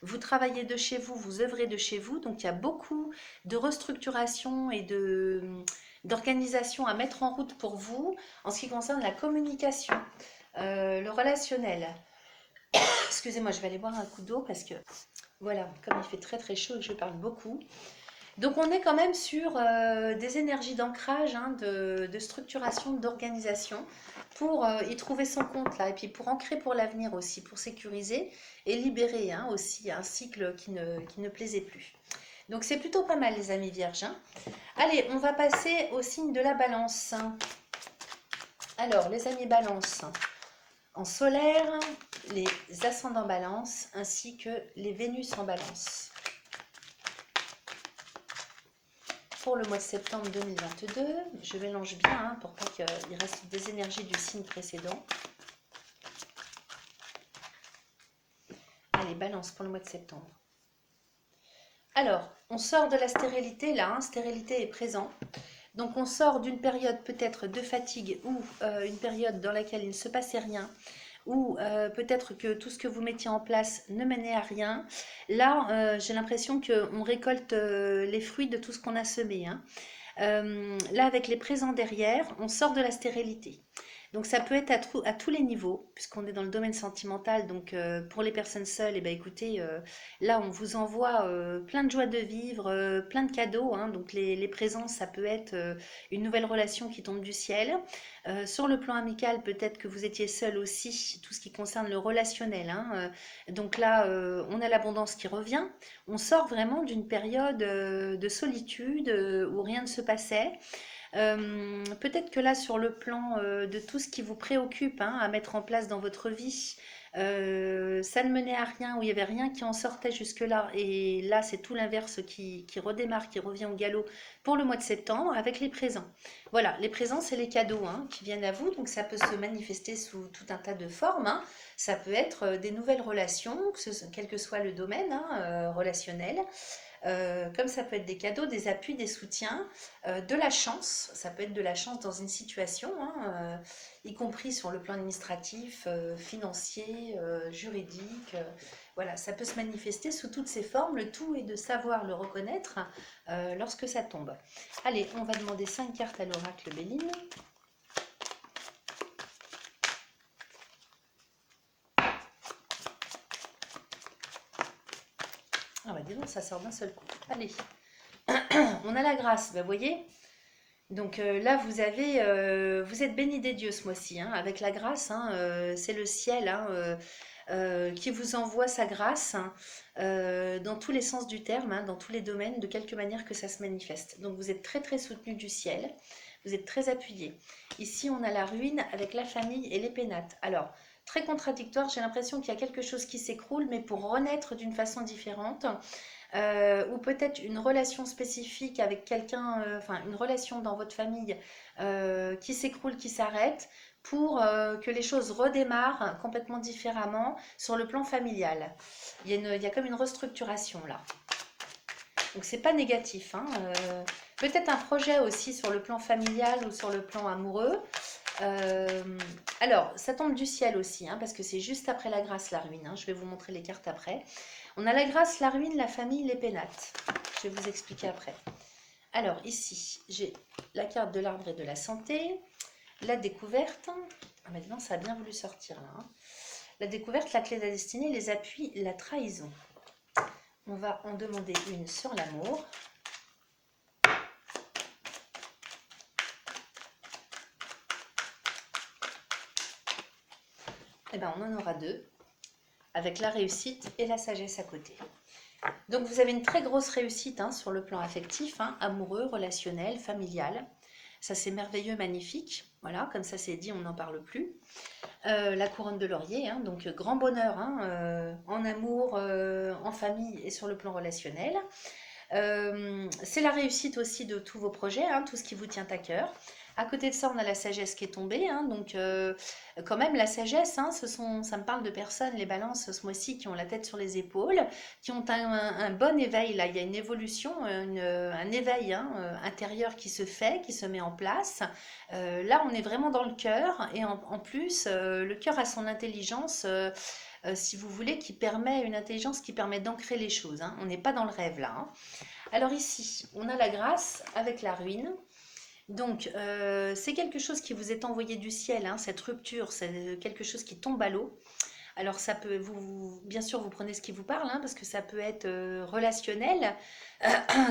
A: vous travaillez de chez vous, vous œuvrez de chez vous, donc il y a beaucoup de restructuration et d'organisation à mettre en route pour vous en ce qui concerne la communication, le relationnel. Excusez-moi, je vais aller boire un coup d'eau parce que voilà, comme il fait très très chaud et que je parle beaucoup. Donc on est quand même sur des énergies d'ancrage, hein, de structuration, d'organisation, pour y trouver son compte là, et puis pour ancrer pour l'avenir aussi, pour sécuriser et libérer hein, aussi un cycle qui ne plaisait plus. Donc c'est plutôt pas mal les amis vierges. Hein. Allez, on va passer au signe de la balance. Alors les amis balance, en solaire, les ascendants balance, ainsi que les Vénus en balance. Pour le mois de septembre 2022, je mélange bien hein, pour pas qu'il reste des énergies du signe précédent. Allez, balance pour le mois de septembre. Alors, on sort de la stérilité là, hein, stérilité est présent. Donc on sort d'une période peut-être de fatigue ou une période dans laquelle il ne se passait rien, ou peut-être que tout ce que vous mettiez en place ne menait à rien. Là, j'ai l'impression qu'on récolte les fruits de tout ce qu'on a semé. Hein. Là, avec les présents derrière, on sort de la stérilité. Donc ça peut être à tous les niveaux, puisqu'on est dans le domaine sentimental. Donc pour les personnes seules, eh ben, écoutez, là on vous envoie plein de joie de vivre, plein de cadeaux. Hein. Donc les présents, ça peut être une nouvelle relation qui tombe du ciel. Sur le plan amical, peut-être que vous étiez seul aussi, tout ce qui concerne le relationnel. Hein. Donc là, on a l'abondance qui revient. On sort vraiment d'une période de solitude où rien ne se passait. Peut-être que là, sur le plan de tout ce qui vous préoccupe hein, à mettre en place dans votre vie, ça ne menait à rien, où il n'y avait rien qui en sortait jusque-là. Et là, c'est tout l'inverse qui redémarre, qui revient au galop pour le mois de septembre avec les présents. Voilà, les présents, c'est les cadeaux hein, qui viennent à vous. Donc ça peut se manifester sous tout un tas de formes, hein. Ça peut être des nouvelles relations, quel que soit le domaine hein, relationnel. Comme ça peut être des cadeaux, des appuis, des soutiens, de la chance, ça peut être de la chance dans une situation, hein, y compris sur le plan administratif, financier, juridique. Voilà, ça peut se manifester sous toutes ces formes. Le tout est de savoir le reconnaître lorsque ça tombe. Allez, on va demander 5 cartes à l'oracle Béline. Ah bah dis donc, ça sort d'un seul coup. Allez, on a la grâce, vous voyez. Donc là, vous êtes béni des dieux ce mois-ci, hein, avec la grâce, hein, c'est le ciel hein, qui vous envoie sa grâce hein, dans tous les sens du terme, hein, dans tous les domaines, de quelque manière que ça se manifeste. Donc vous êtes très très soutenu du ciel, vous êtes très appuyé. Ici, on a la ruine avec la famille et les pénates. Alors, très contradictoire, j'ai l'impression qu'il y a quelque chose qui s'écroule, mais pour renaître d'une façon différente. Ou peut-être une relation spécifique avec quelqu'un, enfin une relation dans votre famille qui s'écroule, qui s'arrête, pour que les choses redémarrent complètement différemment sur le plan familial. Il y a comme une restructuration là. Donc c'est pas négatif, hein. Peut-être un projet aussi sur le plan familial ou sur le plan amoureux. Euh, alors, ça tombe du ciel aussi, hein, parce que c'est juste après la grâce, la ruine, hein. Je vais vous montrer les cartes après. On a la grâce, la ruine, la famille, les pénates. Je vais vous expliquer après. Alors, ici, j'ai la carte de l'arbre et de la santé, la découverte. Ah, maintenant, ça a bien voulu sortir là, hein. La découverte, la clé de la destinée, les appuis, la trahison. On va en demander une sur l'amour. Eh bien, on en aura deux, avec la réussite et la sagesse à côté. Donc, vous avez une très grosse réussite hein, sur le plan affectif, hein, amoureux, relationnel, familial. Ça, c'est merveilleux, magnifique. Voilà, comme ça, c'est dit, on n'en parle plus. La couronne de laurier, hein, donc grand bonheur hein, en amour, en famille et sur le plan relationnel. C'est la réussite aussi de tous vos projets, hein, tout ce qui vous tient à cœur. À côté de ça, on a la sagesse qui est tombée. Hein, donc, quand même, la sagesse, hein, ça me parle de personnes, les balances, ce mois-ci, qui ont la tête sur les épaules, qui ont un bon éveil. Là, il y a une évolution, un éveil hein, intérieur qui se fait, qui se met en place. Là, on est vraiment dans le cœur. Et en plus, le cœur a son intelligence. Si vous voulez, qui permet une intelligence qui permet d'ancrer les choses. Hein. On n'est pas dans le rêve là. Hein. Alors ici, on a la grâce avec la ruine. Donc, c'est quelque chose qui vous est envoyé du ciel, hein, cette rupture, c'est quelque chose qui tombe à l'eau. Alors, ça peut, bien sûr, vous prenez ce qui vous parle, hein, parce que ça peut être relationnel,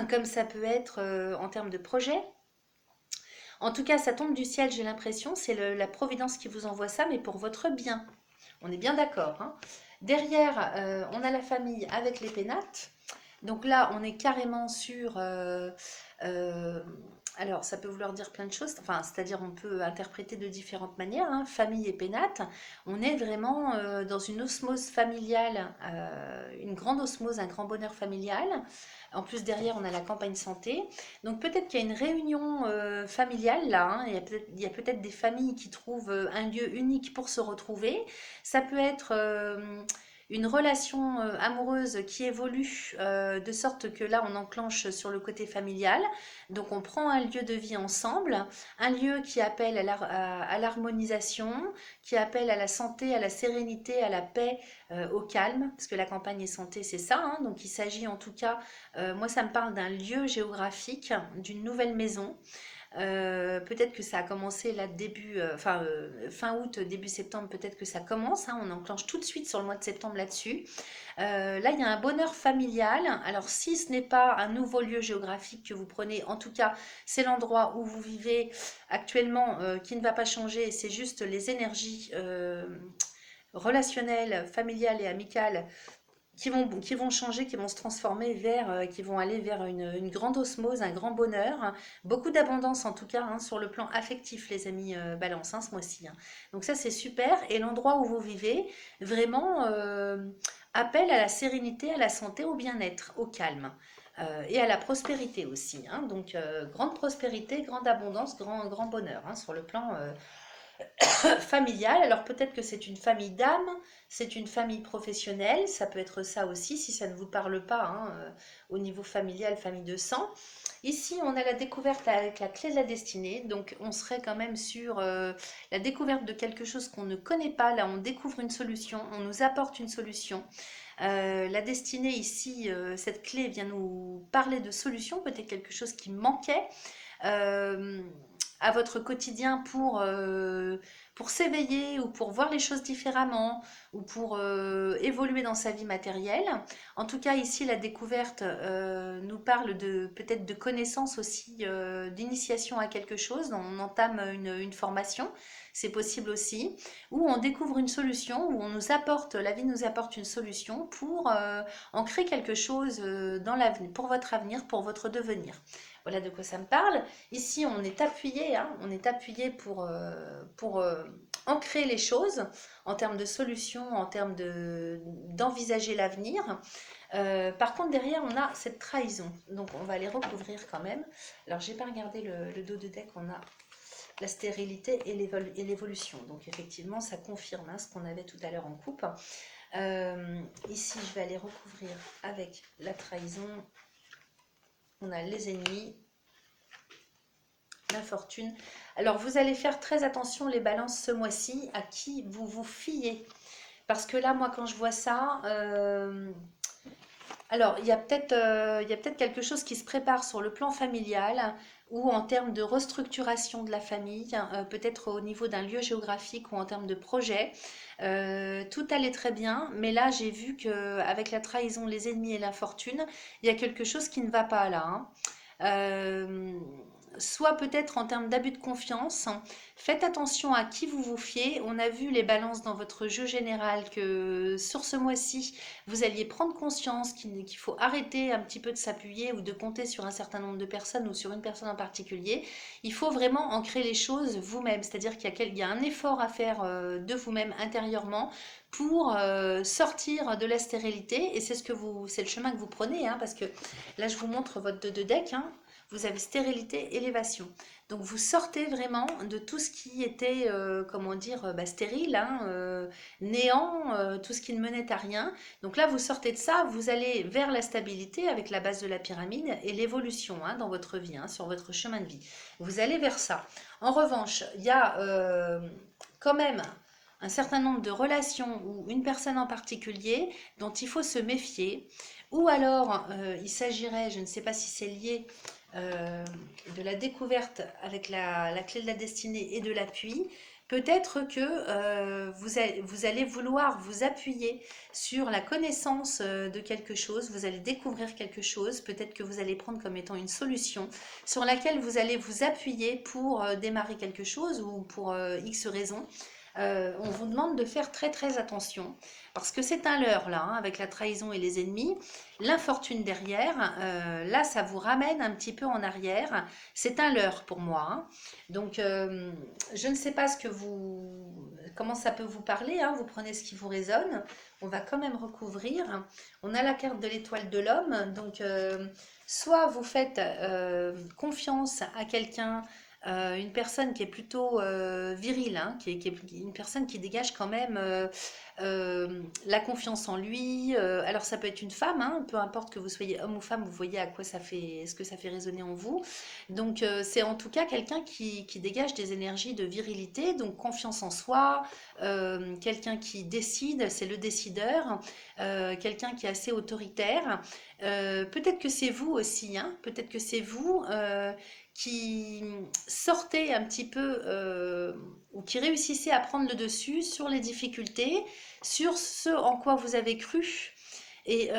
A: comme ça peut être en termes de projet. En tout cas, ça tombe du ciel, j'ai l'impression, c'est la providence qui vous envoie ça, mais pour votre bien. On est bien d'accord. Hein. Derrière, on a la famille avec les pénates. Donc là, on est carrément sur... euh, alors, ça peut vouloir dire plein de choses. Enfin, c'est-à-dire, on peut interpréter de différentes manières. Hein. Famille et pénates. On est vraiment dans une osmose familiale, une grande osmose, un grand bonheur familial. En plus, derrière, on a la campagne santé. Donc, peut-être qu'il y a une réunion familiale là. Hein. Il y a peut-être des familles qui trouvent un lieu unique pour se retrouver. Ça peut être une relation amoureuse qui évolue de sorte que là, on enclenche sur le côté familial. Donc, on prend un lieu de vie ensemble, un lieu qui appelle à l'harmonisation, qui appelle à la santé, à la sérénité, à la paix, au calme, parce que la campagne et santé, c'est ça. Hein. Donc, il s'agit en tout cas, moi, ça me parle d'un lieu géographique, d'une nouvelle maison. Peut-être que ça a commencé là fin août, début septembre, peut-être que ça commence. Hein, on enclenche tout de suite sur le mois de septembre là-dessus. Là, il y a un bonheur familial. Alors, si ce n'est pas un nouveau lieu géographique que vous prenez, en tout cas, c'est l'endroit où vous vivez actuellement qui ne va pas changer. C'est juste les énergies relationnelles, familiales et amicales qui vont changer, qui vont se transformer vers, qui vont aller vers une grande osmose, un grand bonheur, beaucoup d'abondance en tout cas hein, sur le plan affectif, les amis Balance, hein, ce mois-ci. Hein. Donc ça c'est super. Et l'endroit où vous vivez, vraiment appelle à la sérénité, à la santé, au bien-être, au calme. Et à la prospérité aussi. Hein. Donc, grande prospérité, grande abondance, grand bonheur hein, sur le plan familiale. Alors peut-être que c'est une famille d'âme, c'est une famille professionnelle, ça peut être ça aussi si ça ne vous parle pas hein, au niveau familial, famille de sang. Ici, on a la découverte avec la clé de la destinée, donc on serait quand même sur la découverte de quelque chose qu'on ne connaît pas. Là, on découvre une solution, on nous apporte une solution. La destinée ici, cette clé vient nous parler de solution, peut-être quelque chose qui manquait. Euh, à votre quotidien pour s'éveiller ou pour voir les choses différemment ou pour évoluer dans sa vie matérielle. En tout cas, ici, la découverte nous parle de peut-être de connaissances aussi, d'initiation à quelque chose. On entame une formation, c'est possible aussi, où on découvre une solution, où on nous apporte, la vie nous apporte une solution pour en créer quelque chose dans l'avenir, pour votre avenir, pour votre devenir. Voilà de quoi ça me parle. Ici, on est appuyé, hein, on est appuyé pour ancrer les choses en termes de solutions, en termes d'envisager l'avenir. Par contre, derrière, on a cette trahison. Donc, on va les recouvrir quand même. Alors, j'ai pas regardé le dos de deck, on a la stérilité et l'évolution. Donc, effectivement, ça confirme hein, ce qu'on avait tout à l'heure en coupe. Ici, je vais aller recouvrir avec la trahison. On a les ennemis, la fortune. Alors, vous allez faire très attention, les balances, ce mois-ci, à qui vous vous fiez. Parce que là, moi, quand je vois ça, alors, il y a peut-être quelque chose qui se prépare sur le plan familial ou en termes de restructuration de la famille, peut-être au niveau d'un lieu géographique ou en termes de projet. Tout allait très bien, mais là, j'ai vu qu'avec la trahison, les ennemis et l'infortune, il y a quelque chose qui ne va pas là. Hein. Euh, Soit peut-être en termes d'abus de confiance. Faites attention à qui vous vous fiez. On a vu les balances dans votre jeu général que sur ce mois-ci, vous alliez prendre conscience qu'il faut arrêter un petit peu de s'appuyer ou de compter sur un certain nombre de personnes ou sur une personne en particulier. Il faut vraiment ancrer les choses vous-même, c'est-à-dire qu'il y a un effort à faire de vous-même intérieurement pour sortir de la stérilité et c'est le chemin que vous prenez hein, parce que là je vous montre votre 2 de deck hein, vous avez stérilité, élévation. Donc vous sortez vraiment de tout ce qui était, comment dire, stérile, hein, néant, tout ce qui ne menait à rien. Donc là, vous sortez de ça, vous allez vers la stabilité avec la base de la pyramide et l'évolution hein, dans votre vie, hein, sur votre chemin de vie. Vous allez vers ça. En revanche, il y a quand même un certain nombre de relations ou une personne en particulier dont il faut se méfier. Ou alors, il s'agirait, je ne sais pas si c'est lié, de la découverte avec la clé de la destinée et de l'appui, peut-être que vous allez vouloir vous appuyer sur la connaissance de quelque chose, vous allez découvrir quelque chose, peut-être que vous allez prendre comme étant une solution sur laquelle vous allez vous appuyer pour démarrer quelque chose ou pour X raisons. On vous demande de faire très très attention parce que c'est un leurre là, hein, avec la trahison et les ennemis, l'infortune derrière, là ça vous ramène un petit peu en arrière, c'est un leurre pour moi. Hein. Donc je ne sais pas comment ça peut vous parler, hein, vous prenez ce qui vous résonne, on va quand même recouvrir. On a la carte de l'étoile de l'homme, donc soit vous faites confiance à quelqu'un une personne qui est plutôt virile, hein, qui est une personne qui dégage quand même la confiance en lui. Alors ça peut être une femme, hein, peu importe que vous soyez homme ou femme, vous voyez à quoi ça fait, ce que ça fait résonner en vous. Donc c'est en tout cas quelqu'un qui dégage des énergies de virilité, donc confiance en soi, quelqu'un qui décide, c'est le décideur, quelqu'un qui est assez autoritaire. Peut-être que c'est vous aussi, hein, peut-être que c'est vous qui sortez un petit peu ou qui réussissez à prendre le dessus sur les difficultés, sur ce en quoi vous avez cru et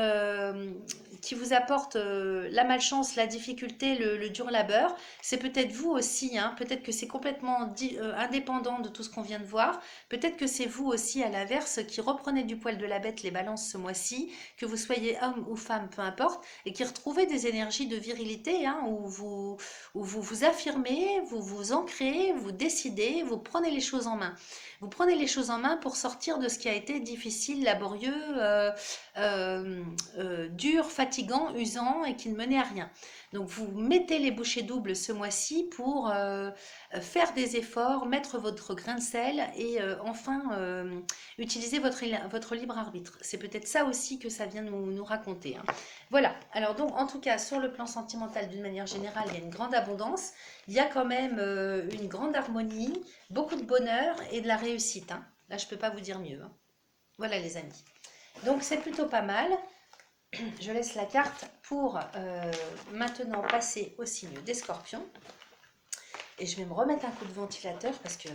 A: qui vous apporte la malchance, la difficulté, le dur labeur, c'est peut-être vous aussi, hein, peut-être que c'est complètement indépendant de tout ce qu'on vient de voir, peut-être que c'est vous aussi à l'inverse qui reprenez du poil de la bête les balances ce mois-ci, que vous soyez homme ou femme, peu importe, et qui retrouvez des énergies de virilité, hein, où vous vous affirmez, vous vous ancrez, vous décidez, vous prenez les choses en main. Vous prenez les choses en main pour sortir de ce qui a été difficile, laborieux, dur, fatigant, usant et qui ne menait à rien. Donc vous mettez les bouchées doubles ce mois-ci pour faire des efforts, mettre votre grain de sel et enfin utiliser votre libre arbitre. C'est peut-être ça aussi que ça vient nous raconter, hein. Voilà, alors donc en tout cas sur le plan sentimental d'une manière générale, il y a une grande abondance, il y a quand même une grande harmonie, beaucoup de bonheur et de la réussite, hein. Là je ne peux pas vous dire mieux, hein. Voilà les amis. Donc c'est plutôt pas mal. Je laisse la carte pour maintenant passer au signe des scorpions. Et je vais me remettre un coup de ventilateur parce que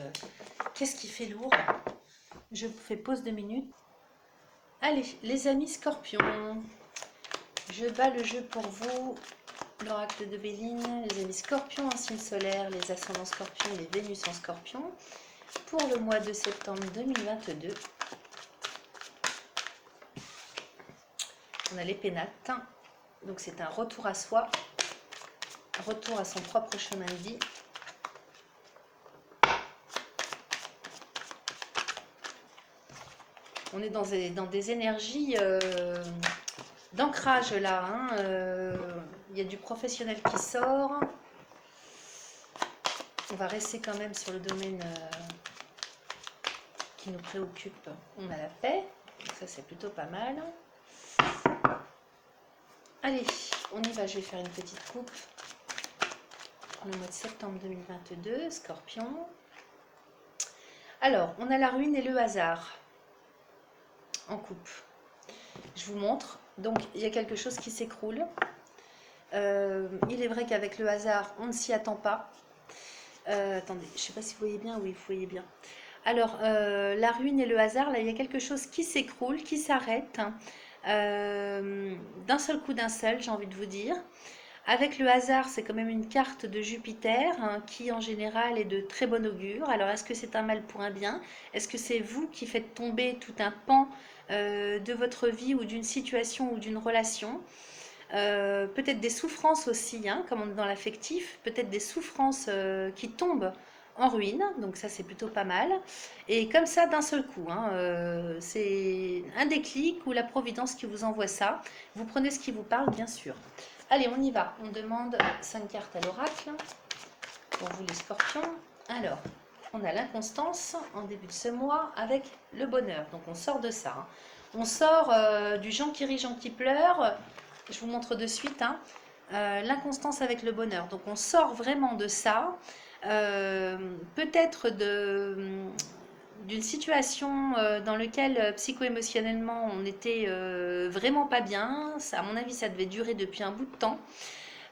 A: qu'est-ce qui fait lourd. Je fais pause 2 minutes. Allez, les amis scorpions, je bats le jeu pour vous. L'oracle de Béline, les amis scorpions en signe solaire, les ascendants scorpions, les Vénus en scorpion, pour le mois de septembre 2022. On a les pénates, donc c'est un retour à soi, retour à son propre chemin de vie. On est dans des énergies d'ancrage là, hein. Il y a du professionnel qui sort. On va rester quand même sur le domaine qui nous préoccupe. On a la paix, donc ça c'est plutôt pas mal. Allez, on y va, je vais faire une petite coupe pour le mois de septembre 2022, Scorpion. Alors, on a la ruine et le hasard en coupe. Je vous montre. Donc, il y a quelque chose qui s'écroule. Il est vrai qu'avec le hasard, on ne s'y attend pas. Attendez, je ne sais pas si vous voyez bien. Oui, vous voyez bien. Alors, la ruine et le hasard, là, il y a quelque chose qui s'écroule, qui s'arrête. D'un seul coup, d'un seul, j'ai envie de vous dire. Avec le hasard, c'est quand même une carte de Jupiter, hein, qui en général est de très bon augure. Alors, est-ce que c'est un mal pour un bien? Est-ce que c'est vous qui faites tomber tout un pan de votre vie ou d'une situation ou d'une relation? Peut-être des souffrances aussi, hein, comme on est dans l'affectif, peut-être des souffrances qui tombent en ruine, donc ça c'est plutôt pas mal. Et comme ça d'un seul coup, hein, c'est un déclic ou la providence qui vous envoie ça. Vous prenez ce qui vous parle, bien sûr. Allez, on y va. On demande 5 cartes à l'oracle pour vous les scorpions. Alors, on a l'inconstance en début de ce mois avec le bonheur. Donc on sort de ça, hein. On sort du Jean qui rit, Jean qui pleure. Je vous montre de suite, hein. L'inconstance avec le bonheur. Donc on sort vraiment de ça. Peut-être d'une situation dans laquelle psycho-émotionnellement on n'était vraiment pas bien. Ça, à mon avis, ça devait durer depuis un bout de temps.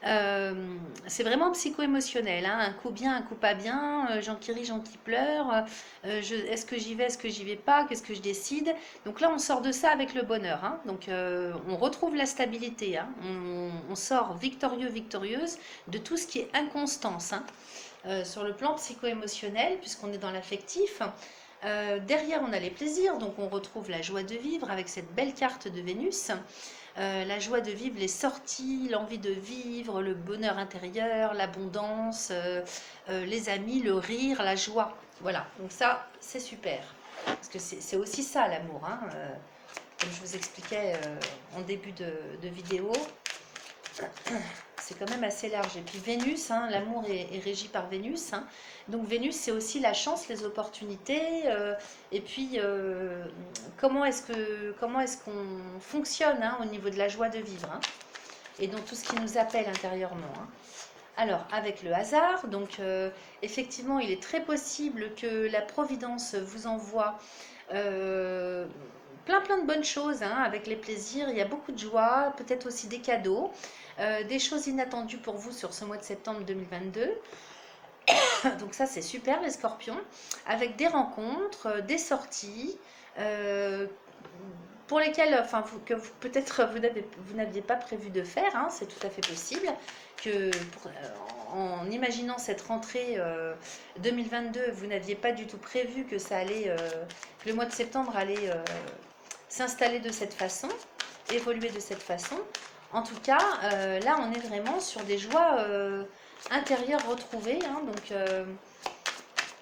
A: C'est vraiment psycho-émotionnel, hein. Un coup bien, un coup pas bien, Jean qui rit, Jean qui pleure, est-ce que j'y vais, est-ce que j'y vais pas, qu'est-ce que je décide? Donc là on sort de ça avec le bonheur, hein. Donc on retrouve la stabilité, hein. On sort victorieux, victorieuse de tout ce qui est inconstance, hein. Sur le plan psycho-émotionnel, puisqu'on est dans l'affectif. Derrière on a les plaisirs, donc on retrouve la joie de vivre avec cette belle carte de Vénus. La joie de vivre, les sorties, l'envie de vivre, le bonheur intérieur, l'abondance, les amis, le rire, la joie. Voilà, donc ça, c'est super. Parce que c'est aussi ça l'amour, hein. Comme je vous expliquais en début de vidéo, c'est quand même assez large. Et puis Vénus, hein, l'amour est régi par Vénus, hein. Donc Vénus, c'est aussi la chance, les opportunités. Et puis, comment est-ce qu'on fonctionne, hein, au niveau de la joie de vivre, hein, et donc tout ce qui nous appelle intérieurement, hein. Alors, avec le hasard, donc effectivement, il est très possible que la Providence vous envoie plein de bonnes choses, hein, avec les plaisirs. Il y a beaucoup de joie, peut-être aussi des cadeaux, des choses inattendues pour vous sur ce mois de septembre 2022. Donc ça c'est super les scorpions, avec des rencontres, des sorties, pour lesquels, enfin, peut-être vous n'aviez pas prévu de faire, hein, c'est tout à fait possible, que en imaginant cette rentrée 2022, vous n'aviez pas du tout prévu que ça allait, que le mois de septembre allait s'installer de cette façon, évoluer de cette façon. En tout cas, là, on est vraiment sur des joies intérieures retrouvées, hein, donc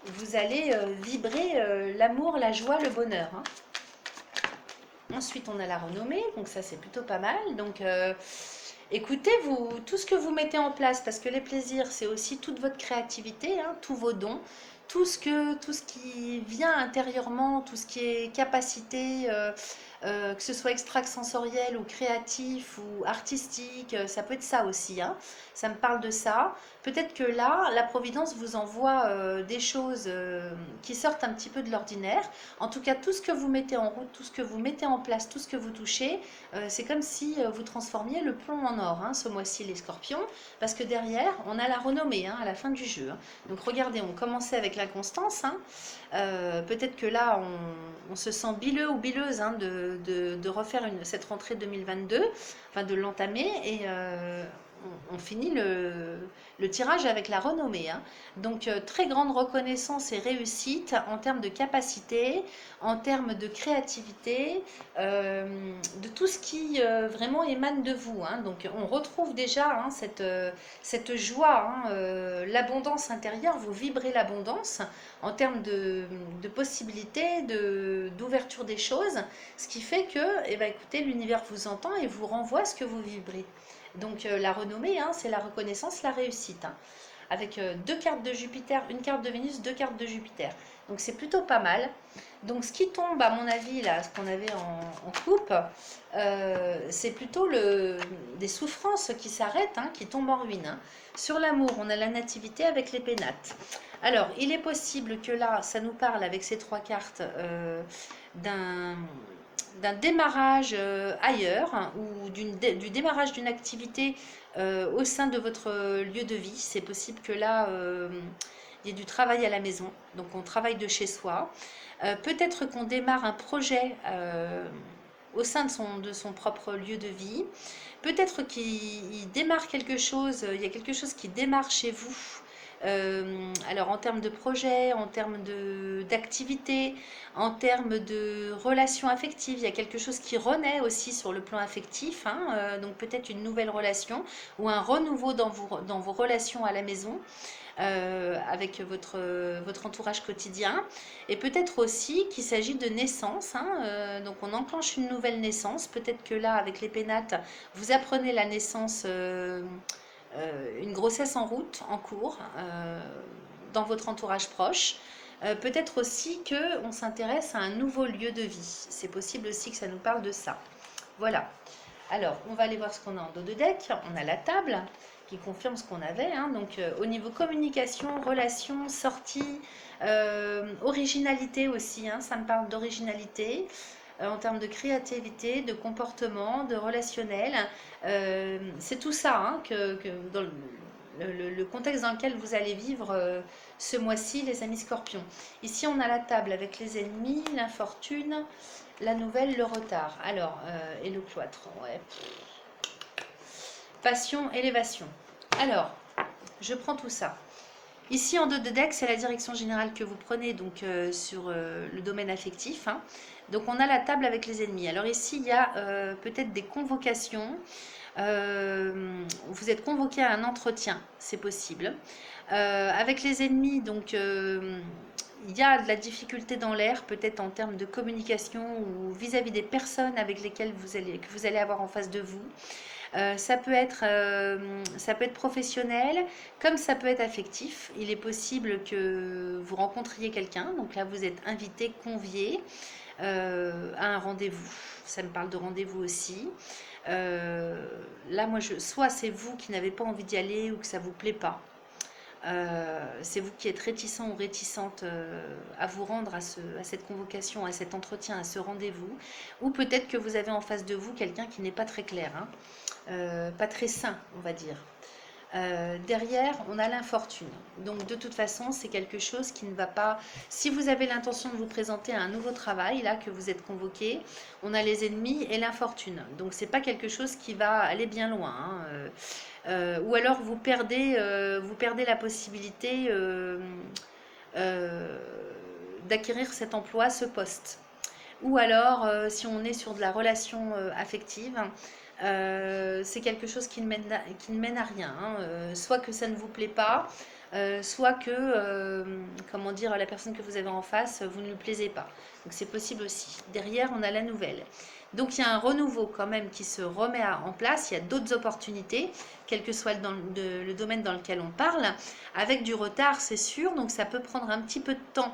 A: vous allez vibrer l'amour, la joie, le bonheur, hein. Ensuite, on a la renommée, donc ça c'est plutôt pas mal. Donc écoutez, vous, tout ce que vous mettez en place, parce que les plaisirs, c'est aussi toute votre créativité, hein, tous vos dons, tout ce qui vient intérieurement, tout ce qui est capacité, que ce soit extrasensoriel ou créatif ou artistique, ça peut être ça aussi, hein. Ça me parle de ça. Peut-être que là, la Providence vous envoie des choses qui sortent un petit peu de l'ordinaire. En tout cas, tout ce que vous mettez en route, tout ce que vous mettez en place, tout ce que vous touchez, c'est comme si vous transformiez le plomb en or, hein, ce mois-ci, les scorpions, parce que derrière, on a la renommée, hein, à la fin du jeu, hein. Donc regardez, on commençait avec l'inconstance, hein. Peut-être que là, on se sent bileux ou bileuse, hein, de refaire cette rentrée 2022, enfin de l'entamer, et on finit le tirage avec la renommée, hein. Donc très grande reconnaissance et réussite en termes de capacité, en termes de créativité, de tout ce qui vraiment émane de vous, hein. Donc on retrouve déjà, hein, cette joie, hein, l'abondance intérieure, vous vibrez l'abondance en termes de possibilités, d'ouverture des choses, ce qui fait que, eh ben, écoutez, l'univers vous entend et vous renvoie ce que vous vibrez. Donc la renommée, hein, c'est la reconnaissance, la réussite, hein, avec deux cartes de Jupiter, une carte de Vénus, deux cartes de Jupiter. Donc c'est plutôt pas mal. Donc ce qui tombe, à mon avis, là, ce qu'on avait en coupe, c'est plutôt des souffrances qui s'arrêtent, hein, qui tombent en ruine, hein. Sur l'amour, on a la nativité avec les pénates. Alors, il est possible que là, ça nous parle avec ces trois cartes d'un démarrage ailleurs, hein, ou du démarrage d'une activité au sein de votre lieu de vie. C'est possible que là, il y ait du travail à la maison, donc on travaille de chez soi. Peut-être qu'on démarre un projet au sein de son propre lieu de vie. Peut-être qu'il démarre quelque chose, il y a quelque chose qui démarre chez vous. Alors en termes de projet, en termes d'activité, en termes de relations affectives, il y a quelque chose qui renaît aussi sur le plan affectif, hein, donc peut-être une nouvelle relation ou un renouveau dans vos relations à la maison. Avec votre entourage quotidien, et peut-être aussi qu'il s'agit de naissance, hein, donc on enclenche une nouvelle naissance, peut-être que là avec les pénates vous apprenez la naissance, une grossesse en route, en cours, dans votre entourage proche. Peut-être aussi qu'on s'intéresse à un nouveau lieu de vie, c'est possible aussi que ça nous parle de ça. Voilà. Alors, on va aller voir ce qu'on a en dos de deck. On a la table qui confirme ce qu'on avait, hein. Donc, au niveau communication, relations, sortie, originalité aussi, hein, ça me parle d'originalité. En termes de créativité, de comportement, de relationnel. C'est tout ça, hein, que dans le contexte dans lequel vous allez vivre ce mois-ci, les amis scorpions. Ici, on a la table avec les ennemis, l'infortune, la nouvelle, le retard. Alors, et le cloître, ouais. Passion, élévation. Alors, je prends tout ça. Ici, en dos de deck, c'est la direction générale que vous prenez, donc sur le domaine affectif, hein. Donc, on a la table avec les ennemis. Alors ici, il y a peut-être des convocations. Vous êtes convoqué à un entretien, c'est possible. Avec les ennemis, donc il y a de la difficulté dans l'air, peut-être en termes de communication ou vis-à-vis des personnes avec lesquelles que vous allez avoir en face de vous. Ça peut être professionnel, comme ça peut être affectif. Il est possible que vous rencontriez quelqu'un, donc là vous êtes invité, convié à un rendez-vous. Ça me parle de rendez-vous aussi. Là, moi, soit c'est vous qui n'avez pas envie d'y aller ou que ça vous plaît pas. C'est vous qui êtes réticent ou réticente à vous rendre à cette convocation, à cet entretien, à ce rendez-vous. Ou peut-être que vous avez en face de vous quelqu'un qui n'est pas très clair, hein. Pas très sain, on va dire. Derrière, on a l'infortune. Donc de toute façon, c'est quelque chose qui ne va pas... Si vous avez l'intention de vous présenter à un nouveau travail, là, que vous êtes convoqué, on a les ennemis et l'infortune. Donc c'est pas quelque chose qui va aller bien loin, hein. Ou alors vous perdez la possibilité euh, d'acquérir cet emploi, ce poste. Ou alors, si on est sur de la relation affective, c'est quelque chose qui ne mène à rien, hein. Soit que ça ne vous plaît pas, soit que, comment dire, la personne que vous avez en face, vous ne lui plaisez pas. Donc c'est possible aussi. Derrière, on a la nouvelle. Donc il y a un renouveau quand même qui se remet en place, il y a d'autres opportunités, quel que soit le domaine dans lequel on parle, avec du retard, c'est sûr, donc ça peut prendre un petit peu de temps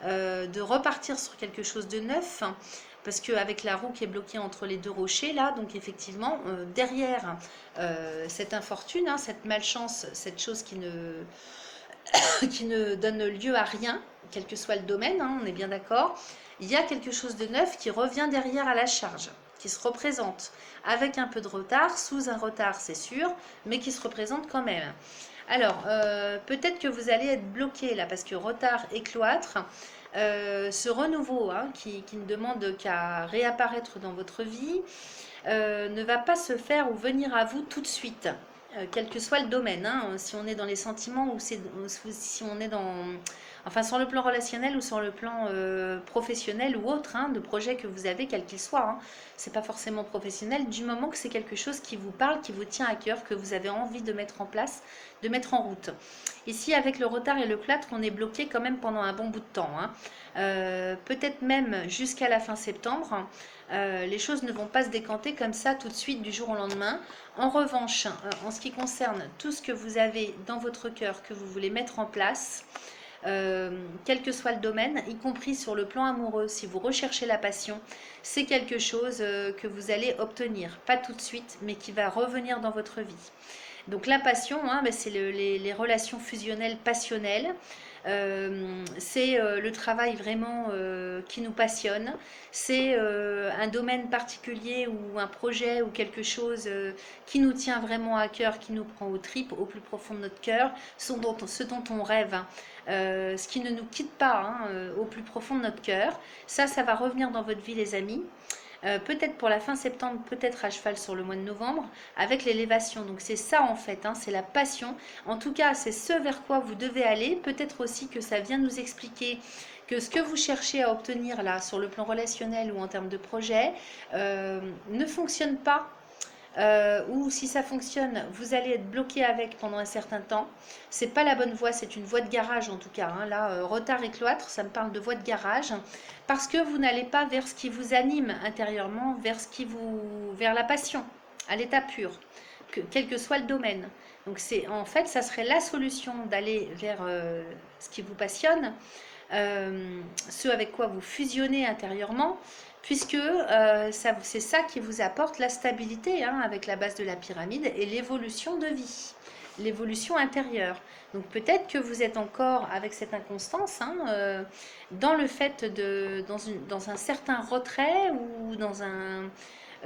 A: de repartir sur quelque chose de neuf, parce qu'avec la roue qui est bloquée entre les deux rochers, là, donc effectivement, derrière cette infortune, hein, cette malchance, cette chose qui ne donne lieu à rien, quel que soit le domaine, hein, on est bien d'accord, il y a quelque chose de neuf qui revient derrière à la charge, qui se représente avec un peu de retard, sous un retard c'est sûr, mais qui se représente quand même. Alors, peut-être que vous allez être bloqué là, parce que retard et cloître, ce renouveau hein, qui ne demande qu'à réapparaître dans votre vie, ne va pas se faire ou venir à vous tout de suite, quel que soit le domaine, hein, si on est dans les sentiments ou si on est dans, enfin sur le plan relationnel ou sur le plan professionnel ou autre, hein, de projet que vous avez, quel qu'il soit, hein. C'est pas forcément professionnel, du moment que c'est quelque chose qui vous parle, qui vous tient à cœur, que vous avez envie de mettre en place, de mettre en route. Ici, avec le retard et le cloître, on est bloqué quand même pendant un bon bout de temps, hein. Peut-être même jusqu'à la fin septembre. Les choses ne vont pas se décanter comme ça tout de suite du jour au lendemain. En revanche, en ce qui concerne tout ce que vous avez dans votre cœur, que vous voulez mettre en place, quel que soit le domaine, y compris sur le plan amoureux, si vous recherchez la passion, c'est quelque chose que vous allez obtenir, pas tout de suite, mais qui va revenir dans votre vie. Donc la passion, hein, ben, c'est les relations fusionnelles passionnelles. C'est le travail vraiment qui nous passionne. C'est un domaine particulier ou un projet ou quelque chose qui nous tient vraiment à cœur, qui nous prend aux tripes, au plus profond de notre cœur, ce dont on rêve, hein. Ce qui ne nous quitte pas hein, au plus profond de notre cœur. Ça va revenir dans votre vie les amis. Peut-être pour la fin septembre, peut-être à cheval sur le mois de novembre, avec l'élévation. Donc c'est ça en fait, hein, c'est la passion. En tout cas, c'est ce vers quoi vous devez aller. Peut-être aussi que ça vient nous expliquer que ce que vous cherchez à obtenir là, sur le plan relationnel ou en termes de projet, ne fonctionne pas. Ou si ça fonctionne, vous allez être bloqué avec pendant un certain temps. C'est pas la bonne voie, c'est une voie de garage en tout cas, hein. Là, retard et cloître, ça me parle de voie de garage, parce que vous n'allez pas vers ce qui vous anime intérieurement, vers la passion, à l'état pur, quel que soit le domaine. Donc c'est en fait, ça serait la solution d'aller vers ce qui vous passionne, ce avec quoi vous fusionnez intérieurement, puisque c'est ça qui vous apporte la stabilité hein, avec la base de la pyramide et l'évolution de vie, l'évolution intérieure. Donc peut-être que vous êtes encore avec cette inconstance hein, dans le fait dans un certain retrait ou dans un,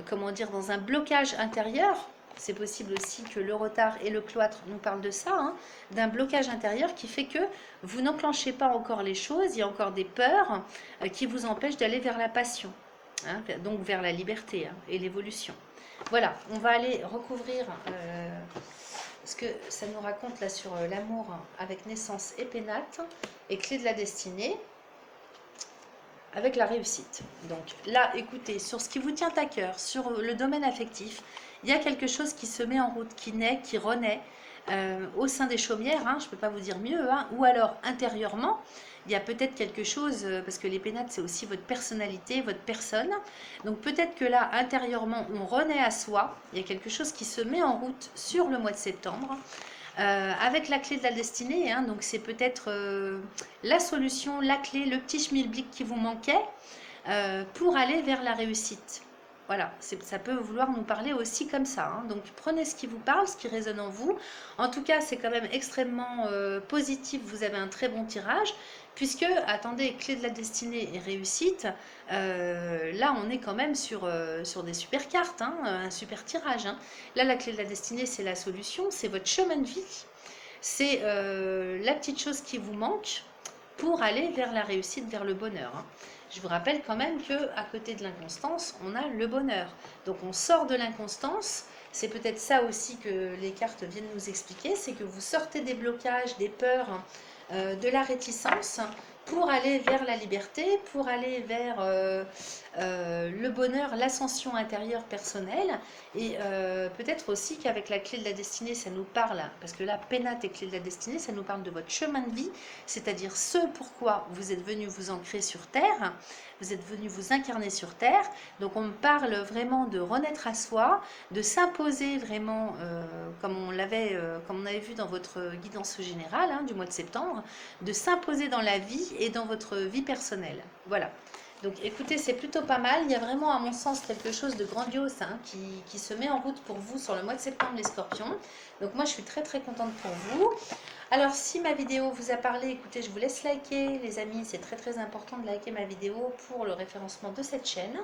A: comment dire, dans un blocage intérieur. C'est possible aussi que le retard et le cloître nous parlent de ça, hein, d'un blocage intérieur qui fait que vous n'enclenchez pas encore les choses, il y a encore des peurs qui vous empêchent d'aller vers la passion, hein, donc vers la liberté hein, et l'évolution. Voilà, on va aller recouvrir ce que ça nous raconte là sur l'amour avec naissance et pénate et clé de la destinée avec la réussite. Donc là, écoutez, sur ce qui vous tient à cœur, sur le domaine affectif, il y a quelque chose qui se met en route, qui naît, qui renaît au sein des chaumières, hein, je ne peux pas vous dire mieux, hein, ou alors intérieurement, il y a peut-être quelque chose, parce que les pénates, c'est aussi votre personnalité, votre personne. Donc peut-être que là, intérieurement, on renaît à soi, il y a quelque chose qui se met en route sur le mois de septembre. Avec la clé de la destinée, hein, donc c'est peut-être la solution, la clé, le petit schmilblick qui vous manquait pour aller vers la réussite. Voilà, ça peut vouloir nous parler aussi comme ça, hein. Donc prenez ce qui vous parle, ce qui résonne en vous. En tout cas, c'est quand même extrêmement positif. Vous avez un très bon tirage, puisque, attendez, clé de la destinée et réussite, là on est quand même sur des super cartes, hein, un super tirage, hein. Là, la clé de la destinée, c'est la solution, c'est votre chemin de vie. C'est la petite chose qui vous manque pour aller vers la réussite, vers le bonheur, hein. Je vous rappelle quand même que à côté de l'inconstance, on a le bonheur. Donc on sort de l'inconstance. C'est peut-être ça aussi que les cartes viennent nous expliquer, c'est que vous sortez des blocages, des peurs, de la réticence pour aller vers la liberté, pour aller vers le bonheur, l'ascension intérieure personnelle. Et peut-être aussi qu'avec la clé de la destinée, ça nous parle, parce que là, pénate et clé de la destinée, ça nous parle de votre chemin de vie, c'est-à-dire ce pourquoi vous êtes venu vous ancrer sur Terre, vous êtes venu vous incarner sur Terre. Donc on parle vraiment de renaître à soi, de s'imposer vraiment, comme on avait vu dans votre guidance générale, hein, du mois de septembre, de s'imposer dans la vie et dans votre vie personnelle. Voilà. Donc écoutez, c'est plutôt pas mal. Il y a vraiment, à mon sens, quelque chose de grandiose, hein, qui se met en route pour vous sur le mois de septembre, les scorpions. Donc moi, je suis très très contente pour vous. Alors si ma vidéo vous a parlé, écoutez, je vous laisse liker, les amis. C'est très très important de liker ma vidéo pour le référencement de cette chaîne.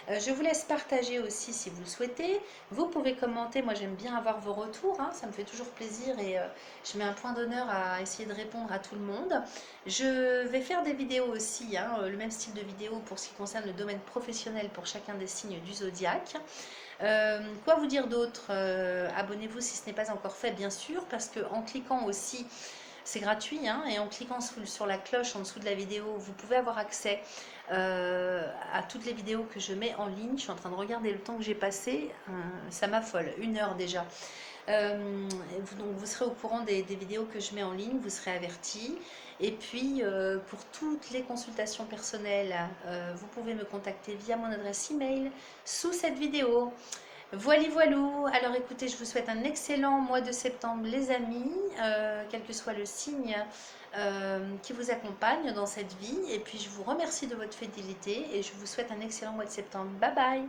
A: Je vous laisse partager aussi si vous le souhaitez. Vous pouvez commenter, moi j'aime bien avoir vos retours, hein, ça me fait toujours plaisir et je mets un point d'honneur à essayer de répondre à tout le monde. Je vais faire des vidéos aussi, hein, le même style de vidéo pour ce qui concerne le domaine professionnel pour chacun des signes du zodiaque. Quoi vous dire d'autre? Abonnez-vous si ce n'est pas encore fait, bien sûr, parce qu'en cliquant aussi, c'est gratuit, hein, et en cliquant sur la cloche en dessous de la vidéo, vous pouvez avoir accès à toutes les vidéos que je mets en ligne. Je suis en train de regarder le temps que j'ai passé, ça m'affole, 1 heure déjà. Donc vous serez au courant des vidéos que je mets en ligne, vous serez avertis. Et puis pour toutes les consultations personnelles, vous pouvez me contacter via mon adresse email sous cette vidéo. Voilà, voilou. Alors écoutez, je vous souhaite un excellent mois de septembre, les amis, quel que soit le signe qui vous accompagne dans cette vie. Et puis je vous remercie de votre fidélité et je vous souhaite un excellent mois de septembre. Bye bye.